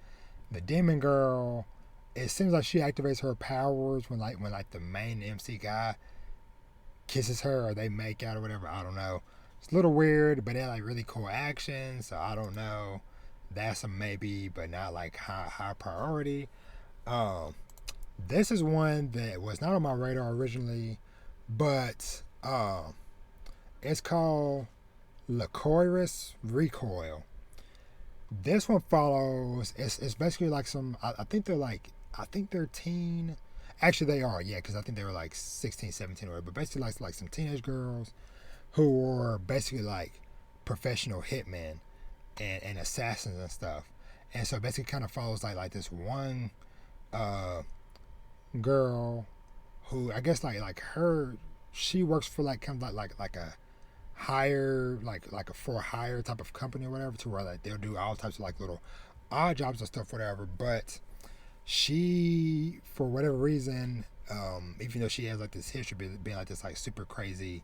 the demon girl. It seems like she activates her powers when the main MC guy kisses her, or they make out or whatever. I don't know. It's a little weird, but they had like really cool action. So I don't know. That's a maybe, but not like high priority. This is one that was not on my radar originally, but it's called Lycoris Recoil. This one follows. It's basically like some. I think they're teen. Actually, they are, yeah, because I think they were like 16, 17 or whatever. But basically, like some teenage girls who were basically like professional hitmen and assassins and stuff. And so basically, kind of follows like this one girl who I guess like her. She works for like kind of like a hire like a for hire type of company or whatever, to where like they'll do all types of like little odd jobs and stuff, whatever. But she, for whatever reason, even though she has like this history of being like this like super crazy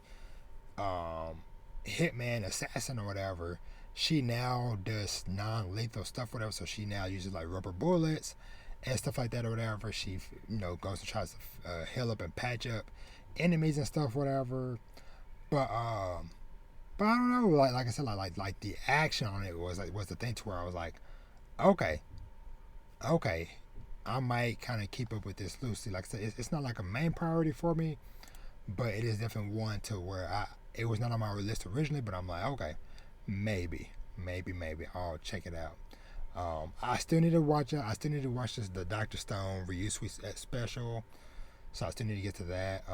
hitman assassin or whatever, she now does non-lethal stuff, whatever. So she now uses like rubber bullets and stuff like that or whatever. She goes and tries to heal up and patch up enemies and stuff, whatever. But I don't know, like I said, like the action on it was the thing to where I was like, okay, I might kind of keep up with this loosely. Like I said, it's not like a main priority for me, but it is definitely one to where it was not on my list originally, but I'm like, okay, maybe I'll check it out. I still need to watch it. I still need to watch the Dr. Stone Ryu Suite special, so I still need to get to that.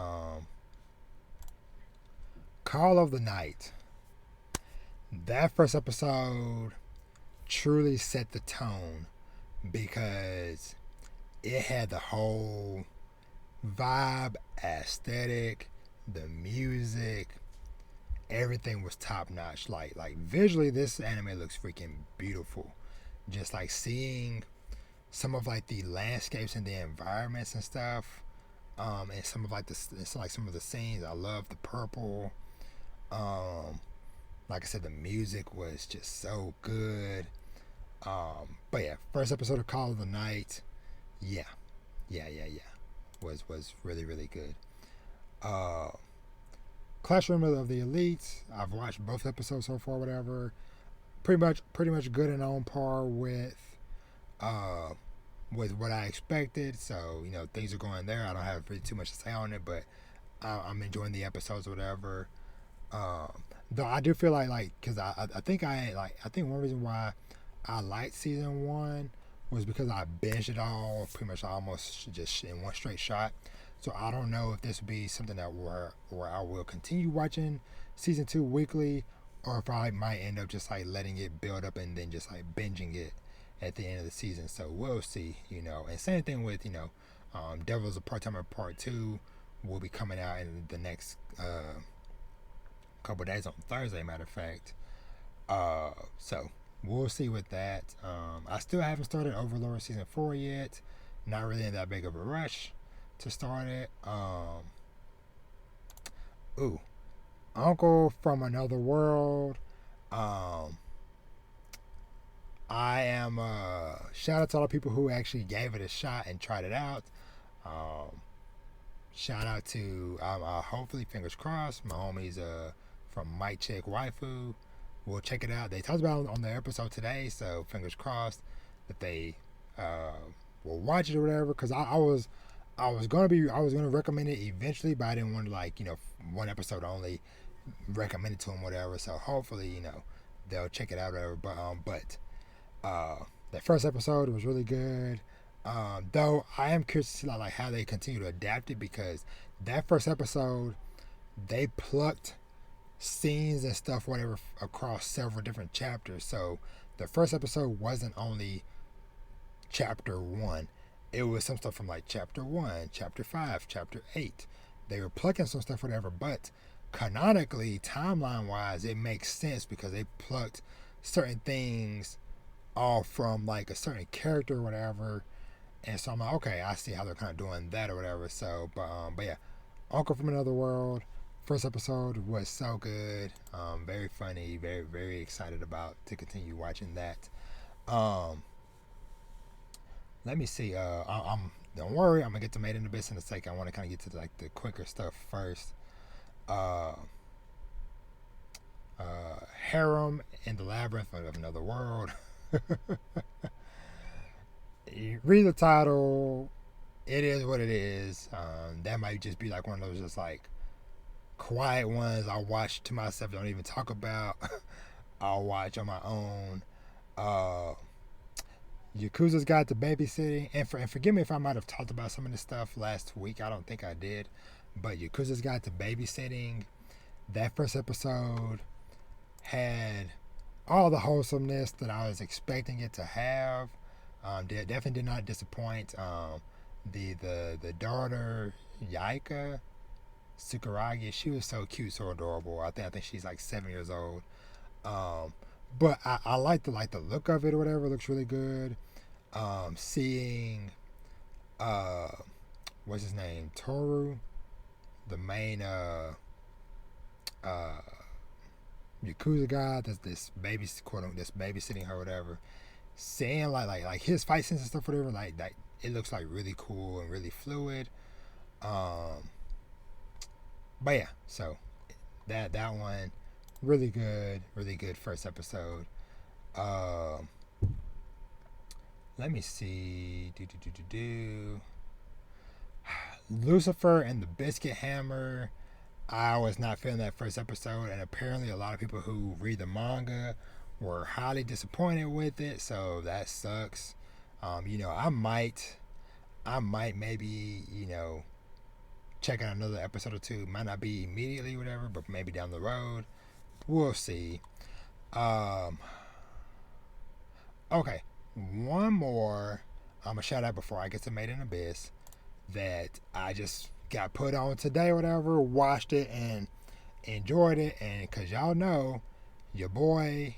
Call of the Night. That first episode truly set the tone because it had the whole vibe, aesthetic, the music, everything was top notch. Like visually, this anime looks freaking beautiful. Just like seeing some of like the landscapes and the environments and stuff, and some of like some of the scenes. I love the purple. Like I said, the music was just so good. But yeah, first episode of Call of the Night, yeah, was really good. Classroom of the Elites, I've watched both episodes so far, whatever. Pretty much good and on par with what I expected. So things are going there. I don't have really too much to say on it, but I'm enjoying the episodes, whatever. Though I do feel like because I think one reason why I liked season 1 was because I binged it all pretty much almost just in one straight shot. So I don't know if this would be something that where I will continue watching season 2 weekly, or if I might end up just like letting it build up and then just like binging it at the end of the season. So we'll see, And same thing with Devil's a Part-Timer Part 2 will be coming out in the next couple days on Thursday, matter of fact. So we'll see with that. I still haven't started Overlord season 4 yet. Not really in that big of a rush to start it. Uncle from Another World. I am shout out to all the people who actually gave it a shot and tried it out. Shout out to hopefully, fingers crossed, my homies from Mic Check Waifu will check it out. They talked about it on their episode today, so fingers crossed that they will watch it or whatever. Because I was gonna recommend it eventually, but I didn't want to one episode only recommend it to them, whatever. So hopefully they'll check it out or whatever. But that first episode was really good. Though I am curious to see like how they continue to adapt it, because that first episode they plucked scenes and stuff, whatever, across several different chapters. So the first episode wasn't only chapter 1. It was some stuff from like chapter 1, chapter 5, chapter 8. They were plucking some stuff, whatever, but canonically, timeline wise, it makes sense because they plucked certain things all from like a certain character or whatever. And so I'm like, okay, I see how they're kind of doing that or whatever. So, but yeah, Uncle from Another World. First episode was so good, very funny, very, very excited to continue watching that. Let me see. Don't worry, I'm gonna get to Made in Abyss in a second. I want to kind of get to like the quicker stuff first. Harem and the Labyrinth of Another World. You read the title. It is what it is. That might just be like one of those just like quiet ones I watch to myself, don't even talk about. I'll watch on my own. Yakuza's Guide to Babysitting, and forgive me if I might have talked about some of this stuff last week. I don't think I did, but Yakuza's Guide to Babysitting, that first episode had all the wholesomeness that I was expecting it to have. Definitely did not disappoint. The daughter Yaika Tsukuragi, she was so cute, so adorable. I think she's like 7 years old. But I like the look of it or whatever. It looks really good. Seeing what's his name, Toru, the main Yakuza guy, this babysitting her, whatever. Seeing like his fight scenes and stuff, whatever. Like it looks like really cool and really fluid. But yeah, so that one. Really good first episode. Let me see. Lucifer and the Biscuit Hammer. I was not feeling that first episode, and apparently a lot of people who read the manga were highly disappointed with it, so that sucks. I might maybe, check out another episode or two. Might not be immediately, whatever, but maybe down the road. We'll see. Okay, one more I'm gonna shout out before I get to Made in Abyss that I just got put on today, whatever. Watched it and enjoyed it, and cause y'all know your boy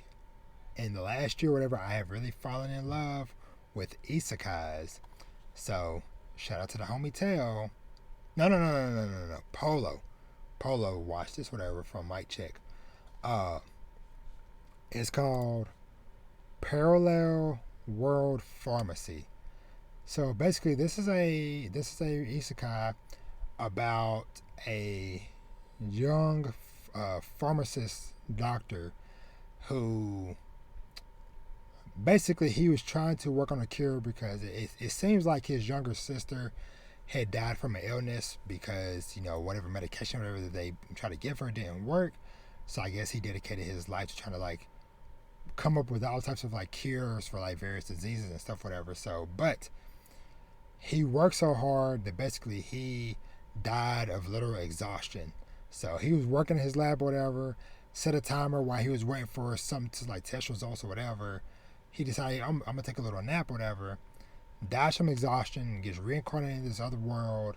in the last year, whatever, I have really fallen in love with isekais. So shout out to the homie Tail. No. Polo watched this, whatever, from Mike Check. It's called Parallel World Pharmacy. So basically, this is a isekai about a young pharmacist doctor who basically he was trying to work on a cure because it seems like his younger sister had died from an illness because whatever medication whatever that they tried to give her didn't work. So I guess he dedicated his life to trying to come up with all types of cures for various diseases and stuff, whatever. So, but he worked so hard that basically he died of literal exhaustion. So he was working in his lab or whatever, set a timer while he was waiting for something to test results or whatever. He decided, I'm gonna take a little nap or whatever, dies from exhaustion, gets reincarnated in this other world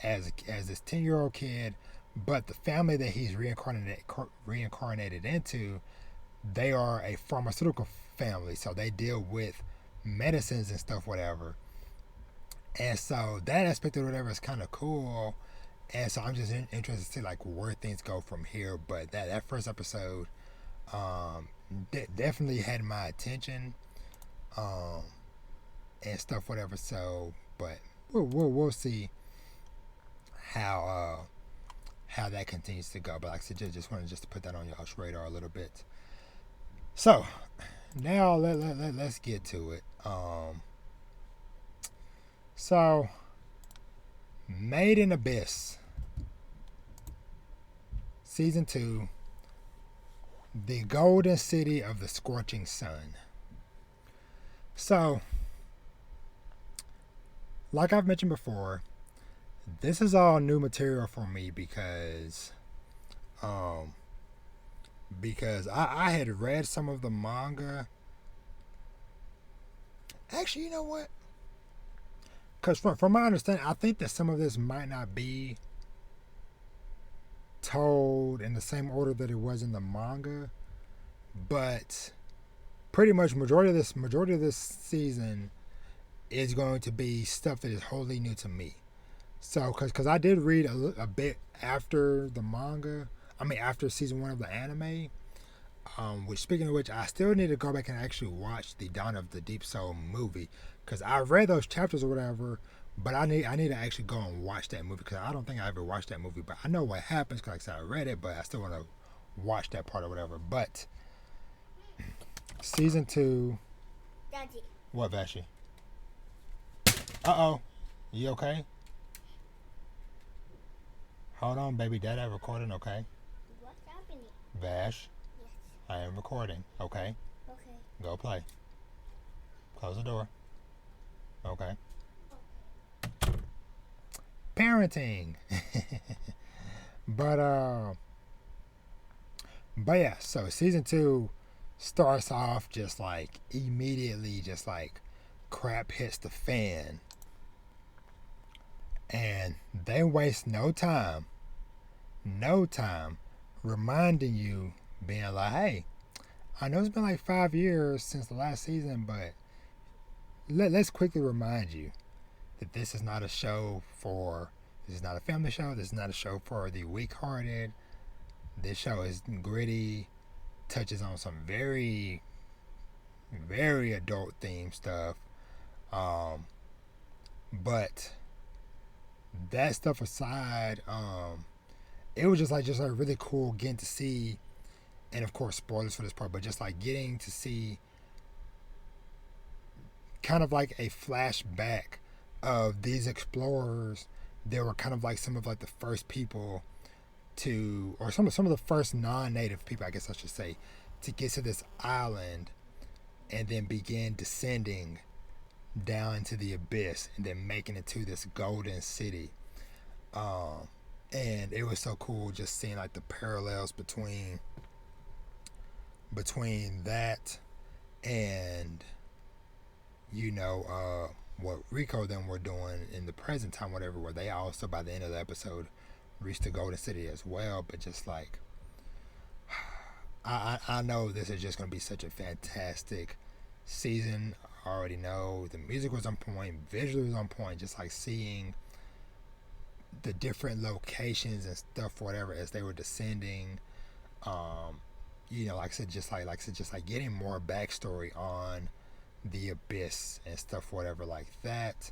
as this 10-year-old kid. But the family that he's reincarnated into, they are a pharmaceutical family, so they deal with medicines and stuff, whatever. And so that aspect of whatever is kind of cool. And so I'm just interested to see where things go from here. But that first episode definitely had my attention and stuff, whatever. So, but we'll see how that continues to go. But like I said, just wanted to put that on y'all's radar a little bit. So now let's get to it. So Made in Abyss Season 2, The Golden City of the Scorching Sun. So, like I've mentioned before, this is all new material for me because I had read some of the manga. Actually, you know what? Because from my understanding, I think that some of this might not be told in the same order that it was in the manga, but pretty much majority of this season is going to be stuff that is wholly new to me. So, because I did read a bit after the manga, after season 1 of the anime, which, speaking of which, I still need to go back and actually watch the Dawn of the Deep Soul movie, because I read those chapters or whatever, but I need to actually go and watch that movie, because I don't think I ever watched that movie, but I know what happens, because like I said, I read it, but I still want to watch that part or whatever. But season 2. Daddy. What, Vashi? Uh-oh. You okay? Hold on, baby. Dada recording, okay? What's happening? Vash, Yes. I am recording, okay? Okay. Go play. Close the door. Okay. Parenting. but yeah, so season 2 starts off just like immediately, just like crap hits the fan. And they waste no time reminding you, being like, hey, I know it's been like 5 years since the last season, but let's quickly remind you that this is not a family show. This is not a show for the weak-hearted. This show is gritty, touches on some very, very adult themed stuff. But that stuff aside, it was just like really cool getting to see, and of course spoilers for this part, but just like getting to see kind of like a flashback of these explorers. They were kind of like some of like the first people to, or some of the first non-native people, I guess I should say, to get to this island and then begin descending down into the abyss and then making it to this golden city. And it was so cool just seeing like the parallels between that and what Rico them were doing in the present time, whatever, where they also by the end of the episode reached the golden city as well. But just like I know this is just going to be such a fantastic season. I already know the music was on point, visually was on point, just like seeing the different locations and stuff, whatever, as they were descending. Like I said, just like getting more backstory on the abyss and stuff, whatever, like that.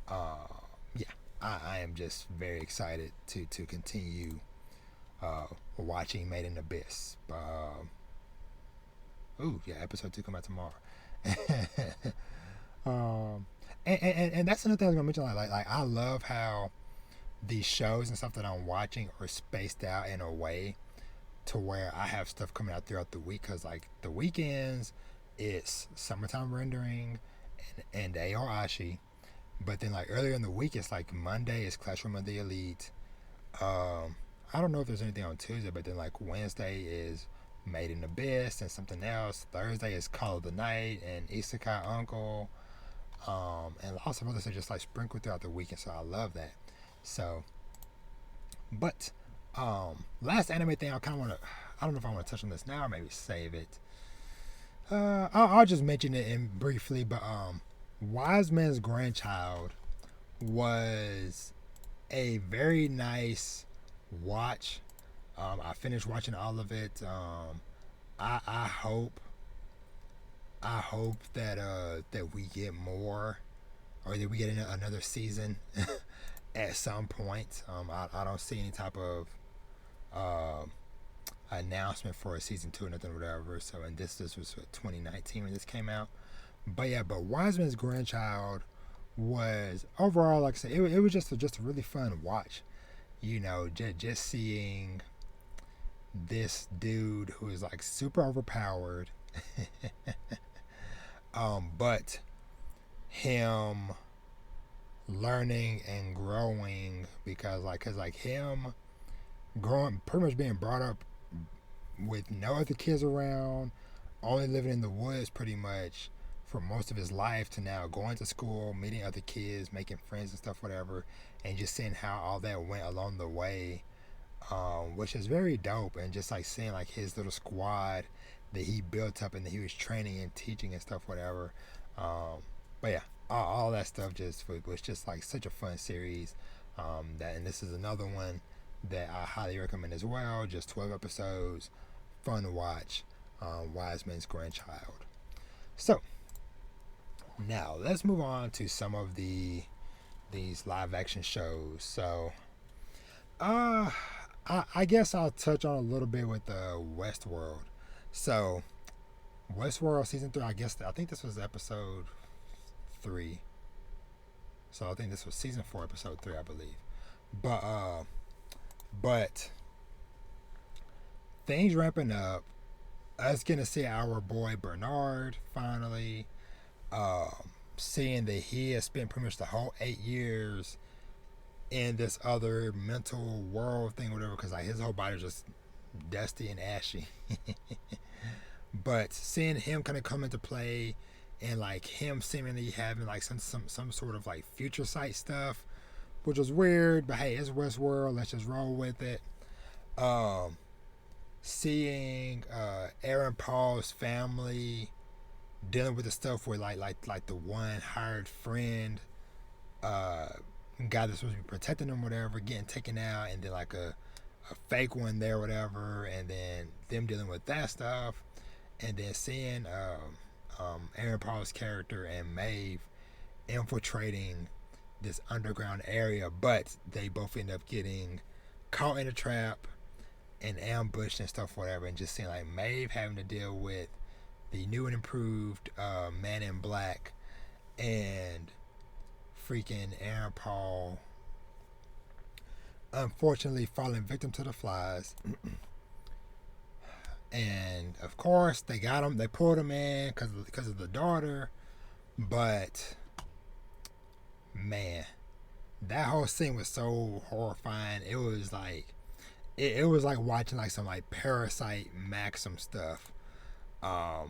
I am just very excited to continue watching Made in Abyss. Episode 2 come out tomorrow. And that's another thing I was gonna mention. Like I love how these shows and stuff that I'm watching are spaced out in a way to where I have stuff coming out throughout the week. Cause like the weekends, it's summertime rendering and Aoashi. But then like earlier in the week, it's like Monday is Classroom of the Elite. I don't know if there's anything on Tuesday, but then like Wednesday is Made in Abyss and something else. Thursday is Call of the Night and Isekai Uncle. And lots of other stuff just like sprinkled throughout the weekend. So I love that. So, but last anime thing I kind of want to, I don't know if I want to touch on this now or maybe save it. I'll just mention it in briefly, but Wise Man's Grandchild was a very nice watch. I finished watching all of it. I hope that we get more, or that we get another season at some point. I don't see any type of announcement for a season 2 or nothing, whatever. So, and this was 2019 when this came out. But Wise Man's Grandchild was overall, like I said, it was just a really fun watch. Just seeing this dude who is like super overpowered, but him learning and growing because him growing, pretty much being brought up with no other kids around, only living in the woods pretty much for most of his life, to now going to school, meeting other kids, making friends and stuff, whatever, and just seeing how all that went along the way, which is very dope. And just like seeing like his little squad that he built up and that he was training and teaching and stuff, whatever. All that stuff just was just like such a fun series. And this is another one that I highly recommend as well. Just 12 episodes, fun to watch. Wise Man's Grandchild. So now let's move on to some of these live action shows. So I guess I'll touch on a little bit with Westworld. So Westworld season 3, I think this was episode 3. So I think this was season 4, episode 3, I believe. But But things ramping up. Us getting to see our boy Bernard finally. Seeing that he has spent pretty much the whole 8 years in this other mental world thing, whatever, because like his whole body was just dusty and ashy. But seeing him kind of come into play, and like him seemingly having like some sort of like future sight stuff, which was weird, but hey, it's Westworld, let's just roll with it. Seeing Aaron Paul's family dealing with the stuff where like the one hired friend, guy that's supposed to be protecting them, whatever, getting taken out, and then like a fake one there, whatever, and then them dealing with that stuff, and then seeing Aaron Paul's character and Maeve infiltrating this underground area, but they both end up getting caught in a trap and ambushed and stuff, whatever, and just seeing like Maeve having to deal with the new and improved Man in Black, and freaking Aaron Paul unfortunately falling victim to the flies. And of course they got him, they pulled him in because of the daughter. But man, that whole scene was so horrifying. It was like it was like watching like some like Parasite Maxim stuff, where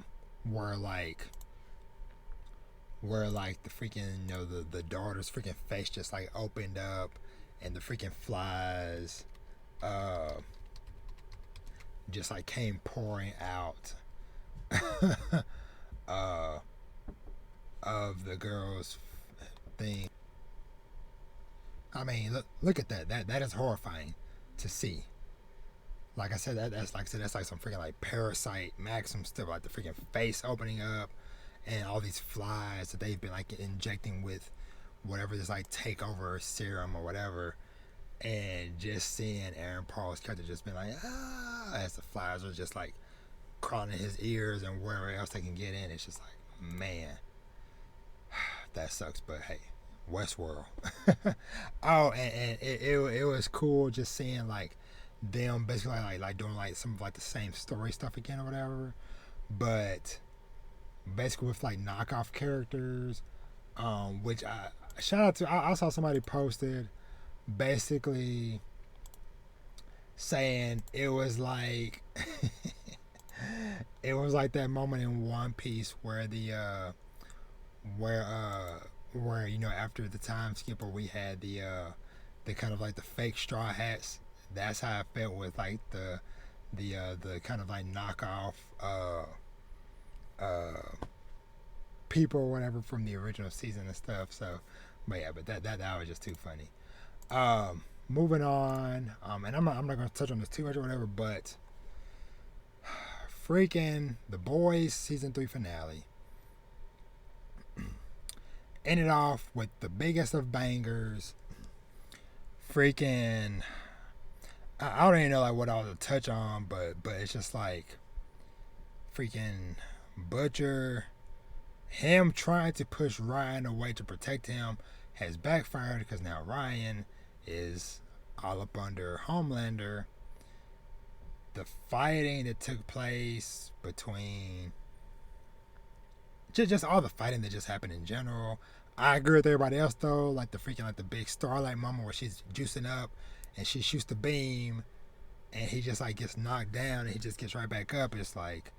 the freaking, you know, the daughter's freaking face just like opened up, and the freaking flies just like came pouring out of the girl's thing. I mean, look at that. That is horrifying to see. Like I said, that's like some freaking like Parasite Maxim stuff, like the freaking face opening up, and all these flies that they've been like injecting with whatever this like takeover serum or whatever, and just seeing Aaron Paul's character just been like as the flies are just like crawling in his ears and wherever else they can get in. It's just like, man, that sucks. But hey, Westworld. Oh, and it was cool just seeing like them basically like doing like some of like the same story stuff again or whatever, but basically with like knockoff characters, which I shout out to. I saw somebody posted basically saying it was like it was like that moment in One Piece where the where you know, after the time skip where we had the kind of like the fake straw hats. That's how I felt with like the kind of like knockoff people or whatever from the original season and stuff. So, but yeah, but that was just too funny. Moving on, and I'm not gonna touch on this too much or whatever, but freaking The Boys season 3 finale ended off with the biggest of bangers. Freaking, I don't even know like what I was to touch on, but it's just like freaking Butcher, him trying to push Ryan away to protect him has backfired, because now Ryan is all up under Homelander. The fighting that took place between just all the fighting that just happened in general. I agree with everybody else though, like the freaking like the big Starlight moment where she's juicing up and she shoots the beam and he just like gets knocked down and he just gets right back up. It's like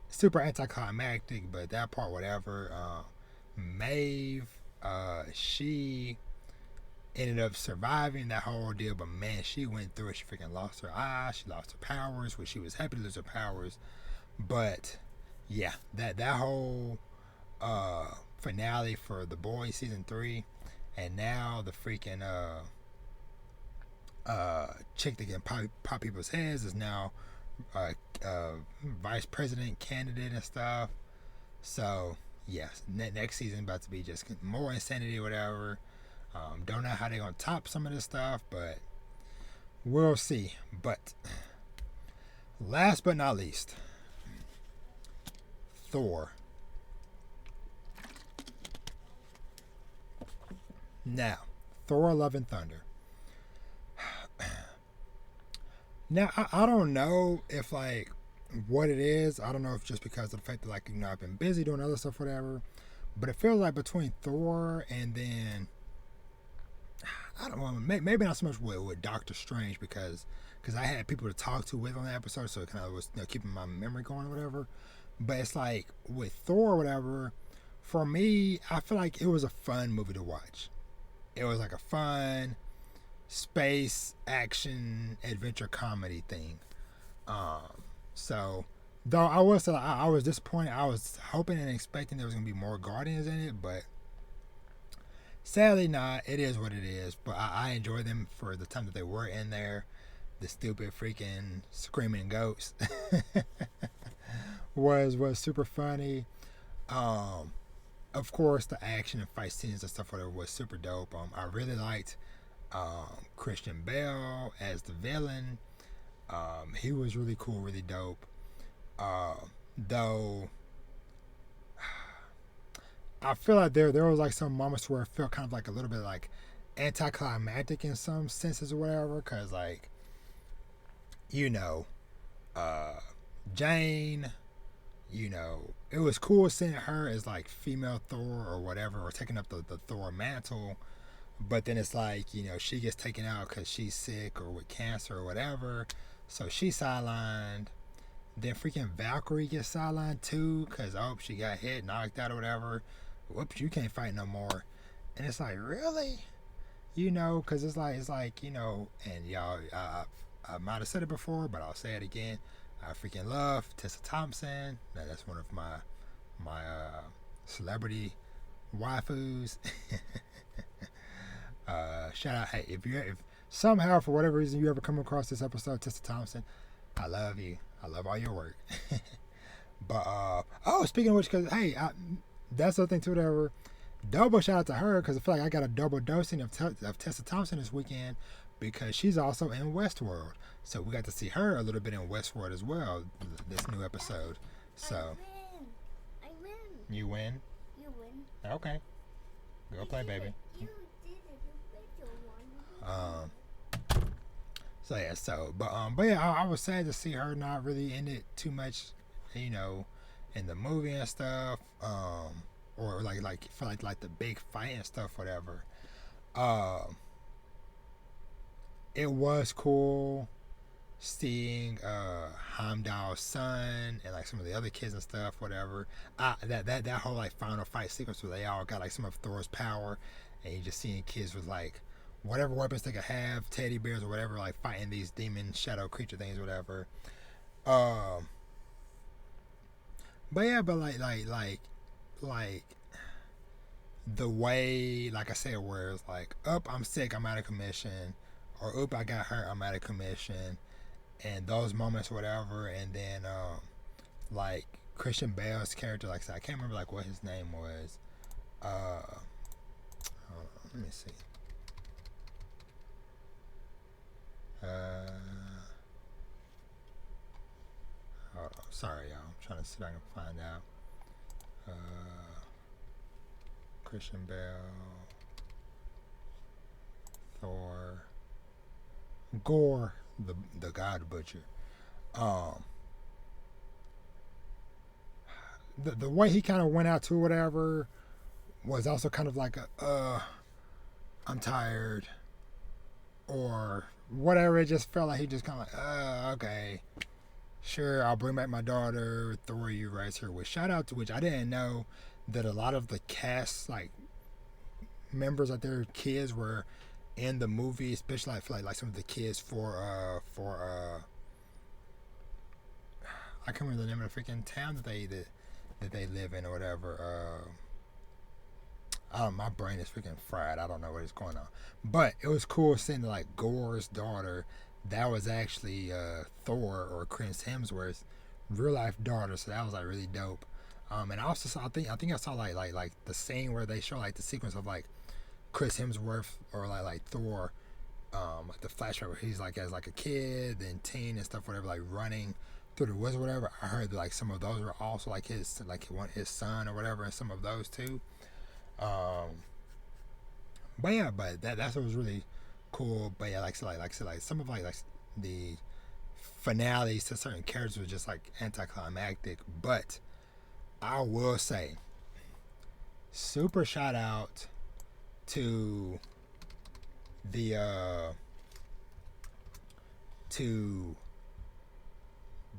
super anticlimactic, but that part, whatever. Maeve, she ended up surviving that whole ordeal, but man, she went through it. She freaking lost her eye, she lost her powers, which she was happy to lose her powers. But yeah, that whole finale for The Boys season 3, and now the freaking chick that can pop people's heads is now vice president candidate and stuff. So yes, next season about to be just more insanity or whatever. Don't know how they're gonna top some of this stuff, but we'll see. But last but not least, Thor. Now, Thor Love and Thunder. Now I don't know if like what it is. I don't know if just because of the fact that like I've been busy doing other stuff, whatever. But it feels like between Thor and then I don't know, maybe not so much with Doctor Strange because I had people to talk to with on the episode, so it kind of was keeping my memory going or whatever. But it's like with Thor or whatever, for me, I feel like it was a fun movie to watch. It was like a fun space action adventure comedy thing. So though I was I was disappointed. I was hoping and expecting there was gonna be more Guardians in it, but sadly not. It is what it is. But I enjoy them for the time that they were in there. The stupid freaking screaming ghost was super funny. Um, of course, the action and fight scenes and stuff whatever was super dope. I really liked Christian Bale as the villain. He was really cool, really dope. Though I feel like there was like some moments where it felt kind of like a little bit like anticlimactic in some senses or whatever, cause like you know, uh, Jane, it was cool seeing her as like female Thor or whatever, or taking up the Thor mantle. But then it's like, she gets taken out because she's sick or with cancer or whatever. So she's sidelined. Then freaking Valkyrie gets sidelined too because, oh, she got hit, knocked out or whatever. Whoops, you can't fight no more. And it's like, really? Because and y'all, I might have said it before, but I'll say it again. I freaking love Tessa Thompson. That's one of my celebrity waifus. Shout out, hey, if somehow for whatever reason you ever come across this episode, Tessa Thompson, I love you. I love all your work. But speaking of which, because hey, that's the thing too. Whatever. Double shout out to her because I feel like I got a double dosing of Tessa Thompson this weekend because she's also in Westworld. So we got to see her a little bit in Westworld as well this new episode. So I win. You win? You win. Okay. Go play, baby. You did it. You Um. But yeah, I was sad to see her not really in it too much, in the movie and stuff. Or like for like the big fight and stuff, whatever. It was cool seeing Heimdall's son and like some of the other kids and stuff, whatever. That whole like final fight sequence where they all got like some of Thor's power, and you just seeing kids with like whatever weapons they could have, teddy bears or whatever, like fighting these demon shadow creature things, whatever. But yeah, but like the way, like I said, where it's like, up, I'm sick, I'm out of commission, or up, I got hurt, I'm out of commission, and those moments, whatever, and then like Christian Bale's character, like I said, I can't remember like what his name was. Hold on, let me see. Hold on, sorry y'all, I'm trying to see if I can find out. Christian Bale, Thor, Gore, the God Butcher. The way he kind of went out to whatever was also kind of like I'm tired, or whatever. It just felt like he just kind of like, okay, sure, I'll bring back my daughter. Thor, you right here. With shout out to which I didn't know that a lot of the cast like members of their kids were in the movie, especially like some of the kids for I can't remember the name of the freaking town that they live in or whatever. My brain is freaking fried. I don't know what is going on, but it was cool seeing like Gore's daughter. That was actually Thor or Chris Hemsworth's real life daughter, so that was like really dope. And I also saw, I think I saw like the scene where they show like the sequence of like Chris Hemsworth or like Thor, like the flashback where he's like as like a kid and teen and stuff, whatever, like running through the woods or whatever. I heard that like some of those were also like his son or whatever, and some of those too. But yeah, but that's what was really cool. But yeah, like some of like the finales to certain characters was just like anticlimactic. But I will say, super shout out to the to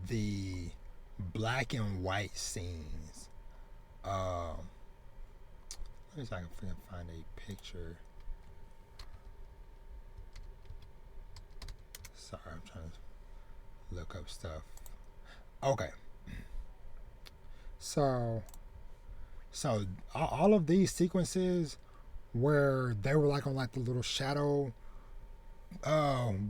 the black and white scenes. Let me see if I can find a picture. Sorry, I'm trying to look up stuff. Okay. So all of these sequences where they were like on like the little shadow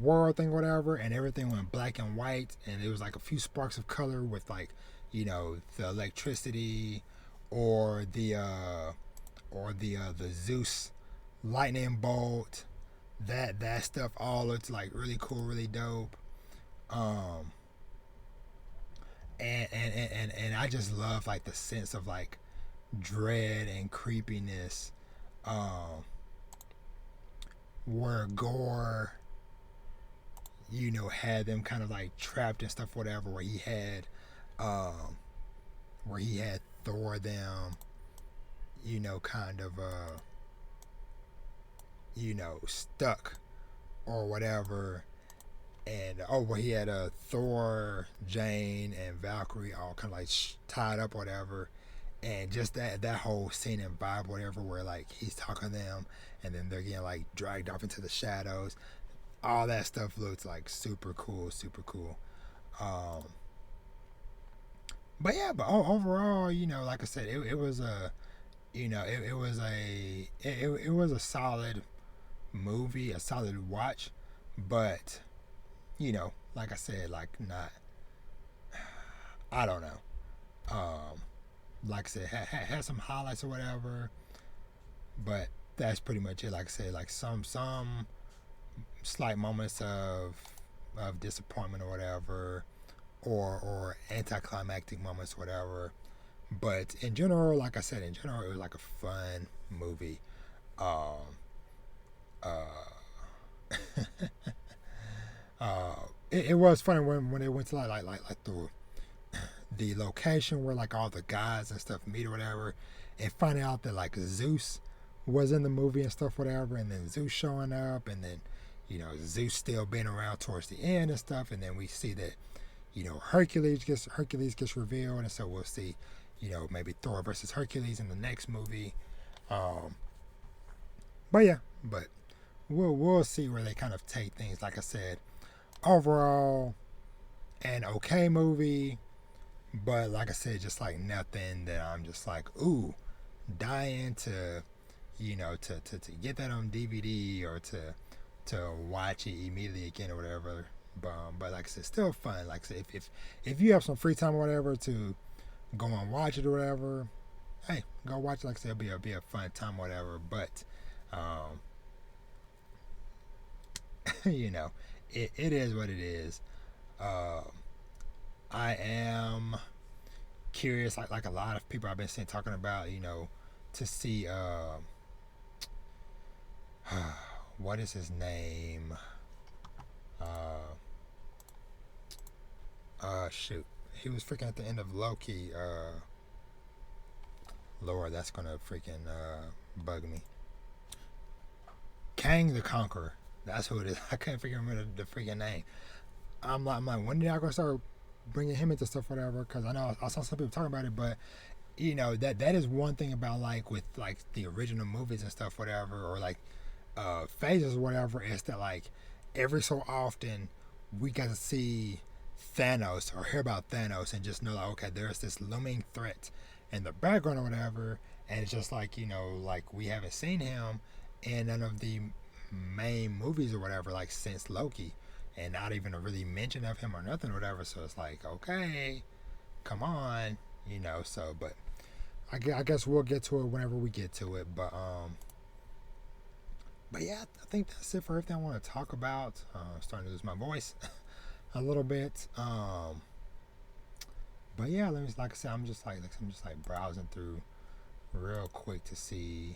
world thing, whatever, and everything went black and white, and it was like a few sparks of color with like, you know, the electricity or the Zeus lightning bolt. That stuff all looked like really cool, really dope. And I just love like the sense of like dread and creepiness, where Gore, you know, had them kind of like trapped and stuff, whatever, where he had Thor them, you know, kind of you know, stuck or whatever, and where he had Thor, Jane, and Valkyrie all kind of like tied up, whatever, and just that whole scene and vibe, whatever, where like he's talking to them, and then they're getting like dragged off into the shadows. All that stuff looks like super cool, super cool. But yeah, but overall, you know, like I said, it was a, you know, it was a solid movie, a solid watch, but, you know, like I said, like not, I don't know, like I said, had some highlights or whatever, but that's pretty much it. Like I said, like some slight moments of disappointment or whatever, or anticlimactic moments, whatever. But in general, like I said, it was like a fun movie. It was funny when they went to like the location where like all the guys and stuff meet or whatever, and find out that like Zeus was in the movie and stuff, whatever, and then Zeus showing up, and then, you know, Zeus still being around towards the end and stuff, and then we see that, you know, Hercules gets revealed, and so we'll see, you know, maybe Thor versus Hercules in the next movie. But yeah, but we'll see where they kind of take things. Like I said, overall, an okay movie, but like I said, just like nothing that I'm just like, ooh, dying to, you know, to get that on DVD or to watch it immediately again or whatever. But like I said, still fun. Like I said, if you have some free time or whatever to go and watch it or whatever, hey, go watch it. Like I said, it'll be a fun time or whatever. But you know, it is what it is. I am curious, like a lot of people I've been seeing talking about, you know, to see what is his name? Shoot, he was freaking at the end of Loki. Lord, that's gonna freaking bug me. Kang the Conqueror. That's who it is. I can't remember the freaking name. I'm like, when did I gonna start bringing him into stuff, whatever? Because I know I saw some people talking about it, but you know, that is one thing about like with like the original movies and stuff, whatever, or like phases or whatever, is that like every so often we got to see Thanos or hear about Thanos and just know like, okay, there's this looming threat in the background or whatever, and it's just like, you know, like we haven't seen him in none of the main movies or whatever, like since Loki, and not even a really mention of him or nothing or whatever. So it's like, okay, come on, you know. So, but I guess we'll get to it whenever we get to it. But yeah, I think that's it for everything I want to talk about. Starting to lose my voice a little bit. But yeah, let me, like I said, I'm just like browsing through real quick to see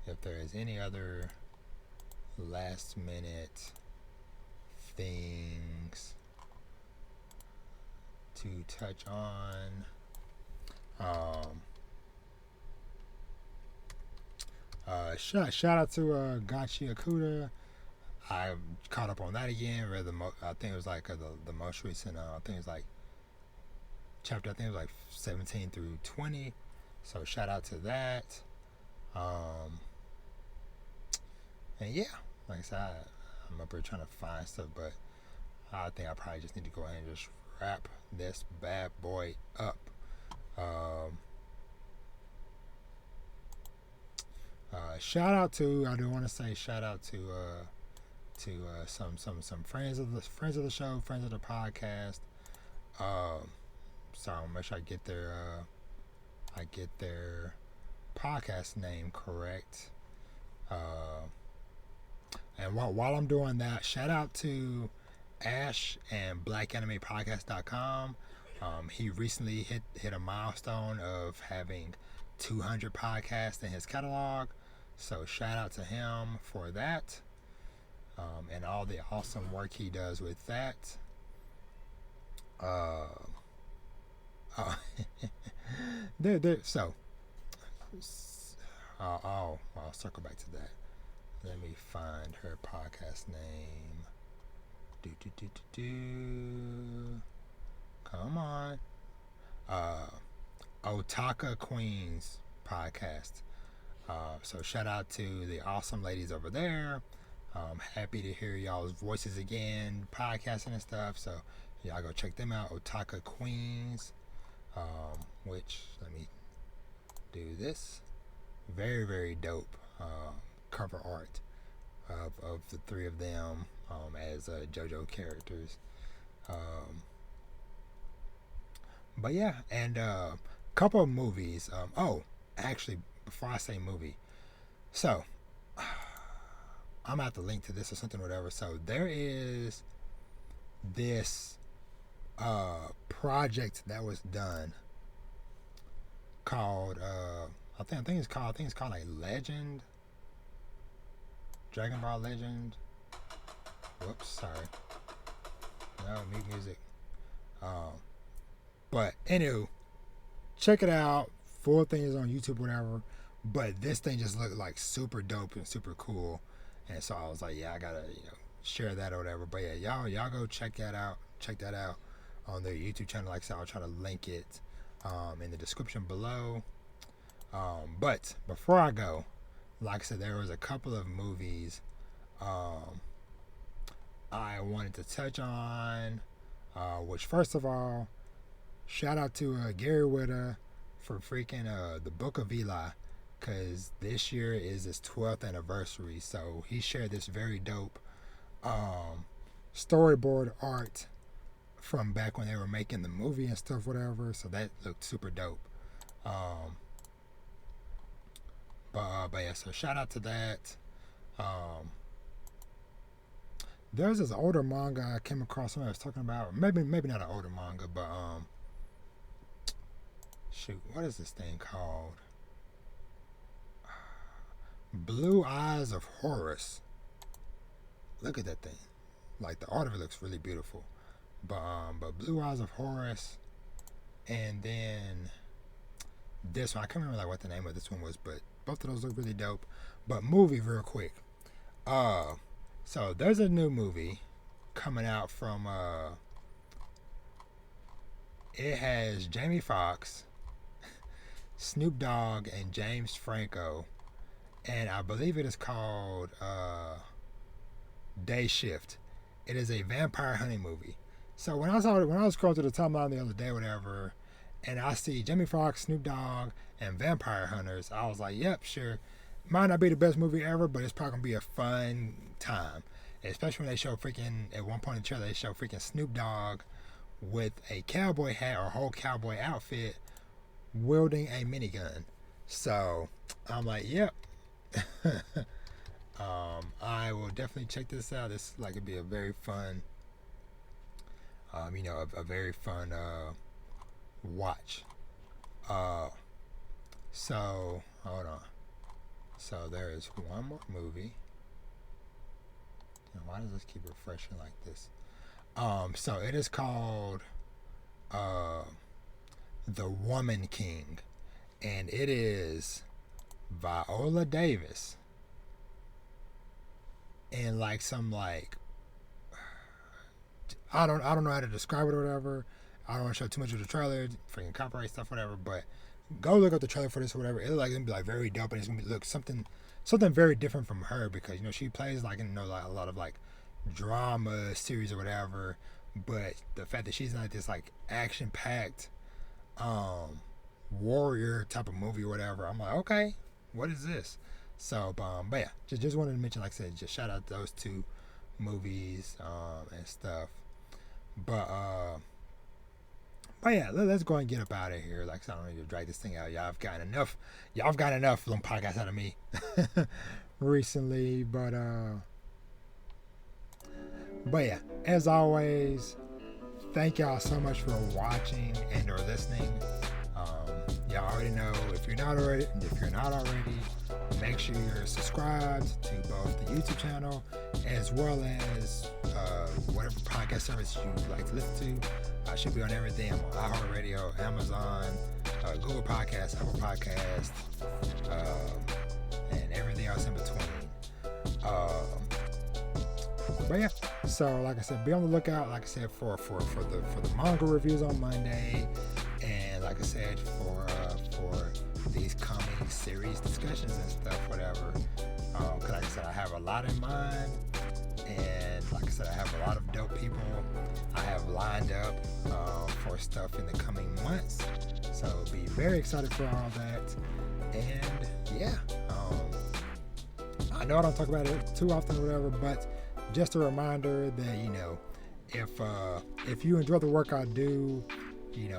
if there is any other last minute things to touch on. Shout out to Gachi Akuda. I caught up on that again. Read I think it was like the most recent. I think it was like chapter. I think it was like 17 through 20. So shout out to that. And yeah, like I said, I'm up here trying to find stuff, but I think I probably just need to go ahead and just wrap this bad boy up. Shout out to, I do want to say shout out to some friends of the show, friends of the podcast. So I'll make sure I get their podcast name correct. And while I'm doing that, shout out to Ash and BlackAnimePodcast.com. He recently hit a milestone of having 200 podcasts in his catalog. So shout out to him for that, and all the awesome work he does with that. So I'll circle back to that. Let me find her podcast name. Come on. Otaka Queens podcast. So shout out to the awesome ladies over there. Happy to hear y'all's voices again, podcasting and stuff. So y'all go check them out. Otaka Queens. Which, let me do this. Very, very dope cover art of the three of them as JoJo characters. But yeah, and couple of movies. Actually, before I say movie, so I'm gonna have to link to this or something, or whatever. So there is this project that was done called I think it's called like Legend, Dragon Ball Legend. Whoops, sorry. No, mute music. But anywho, check it out. Full thing is on YouTube, whatever. But this thing just looked like super dope and super cool, and so I was like, yeah, I gotta share that or whatever. But yeah, y'all go check that out. Check that out on their YouTube channel. Like I said, I'll try to link it in the description below. But before I go, like I said, there was a couple of movies I wanted to touch on. Which, first of all, shout out to Gary Whitta for freaking the Book of Eli, because this year is his 12th anniversary. So he shared this very dope storyboard art from back when they were making the movie and stuff, whatever. So that looked super dope. But yeah, so shout out to that. There's this older manga I came across. Somebody was talking about, maybe not an older manga, but shoot, what is this thing called? Blue Eyes of Horus. Look at that thing. Like, the art of it looks really beautiful. But Blue Eyes of Horus, and then this one, I can't remember like what the name of this one was, but both of those look really dope. But movie, real quick. So there's a new movie coming out from it has Jamie Foxx, Snoop Dogg, and James Franco, and I believe it is called Day Shift. It is a vampire hunting movie. So when I was scrolling through the timeline the other day, whatever, and I see Jamie Foxx, Snoop Dogg, and vampire hunters, I was like, yep, sure. Might not be the best movie ever, but it's probably gonna be a fun time. Especially when they show freaking, at one point in the trailer, they show freaking Snoop Dogg with a cowboy hat or whole cowboy outfit, wielding a minigun. So I'm like, yep. I will definitely check this out. This like it'd be a very fun, a very fun watch. So hold on. So there is one more movie. Why does this keep refreshing like this? So it is called uh, The Woman King, and it is Viola Davis and like some like I don't know how to describe it or whatever. I don't want to show too much of the trailer, freaking copyright stuff, whatever. But go look up the trailer for this or whatever. It looks like it's gonna be like very dope, and it's gonna be look something very different from her because she plays like like a lot of like drama series or whatever. But the fact that she's in like this like action packed warrior type of movie or whatever, I'm like, okay, what is this? So, but yeah, just wanted to mention, like I said, just shout out those two movies and stuff. But yeah, let's go and get up out of here. Like I said, I don't need to drag this thing out. Y'all have gotten enough little podcasts out of me recently. But yeah, as always, thank y'all so much for watching and or listening. Y'all already know, if you're not already, make sure you're subscribed to both the YouTube channel as well as whatever podcast service you like to listen to. I should be on everything. I'm on iHeartRadio, Amazon, Google Podcasts, Apple Podcasts, and everything else in between. But yeah, so like I said, be on the lookout. Like I said, for the manga reviews on Monday, and like I said, for these coming series discussions and stuff, whatever. Cause like I said, I have a lot in mind, and like I said, I have a lot of dope people I have lined up for stuff in the coming months. So be very excited for all that, and yeah, I know I don't talk about it too often or whatever, but just a reminder that if you enjoy the work I do,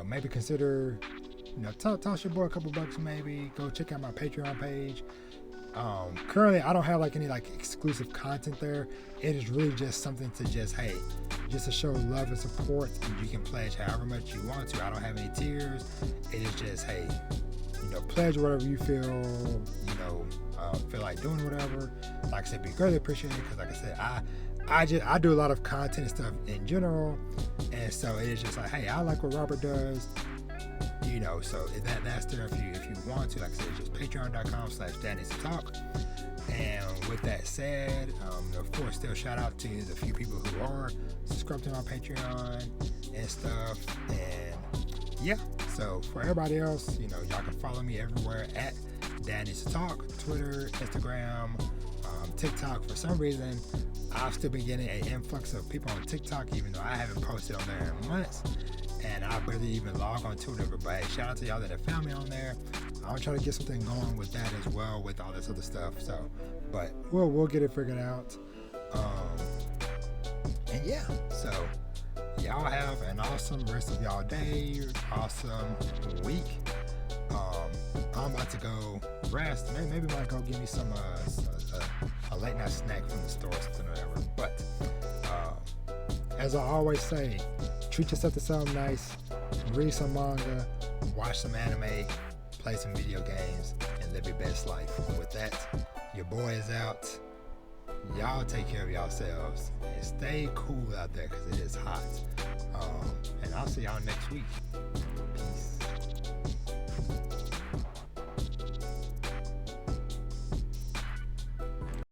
maybe consider toss your boy a couple bucks, maybe go check out my Patreon page. Currently I don't have like any like exclusive content there. It is really just something to just to show love and support, and you can pledge however much you want to. I don't have any tiers. It is just pledge whatever you feel like doing, whatever. Like I said, be greatly appreciated, because like I said, I do a lot of content and stuff in general, and so it is just like, hey, I like what Robert does, so that's there if you want to. Like I said, it's just patreon.com/dadneedstalk. And with that said, of course, still shout out to the few people who are subscribed to my Patreon and stuff. And yeah, so for everybody else, y'all can follow me everywhere at Dad Needs to Talk, Twitter, Instagram, TikTok. For some reason, I've still been getting an influx of people on TikTok, even though I haven't posted on there in months, and I barely even log on Twitter. But hey, shout out to y'all that have found me on there. I'll try to get something going with that as well, with all this other stuff. So, but we'll get it figured out. And yeah, so y'all have an awesome rest of y'all day, awesome week. I'm about to go rest. Maybe I might go get me some a late night snack from the store or something or whatever. But as I always say, treat yourself to something nice, read some manga, watch some anime, play some video games, and live your best life. With that, your boy is out. Y'all take care of yourselves and stay cool out there, because it is hot. And I'll see y'all next week.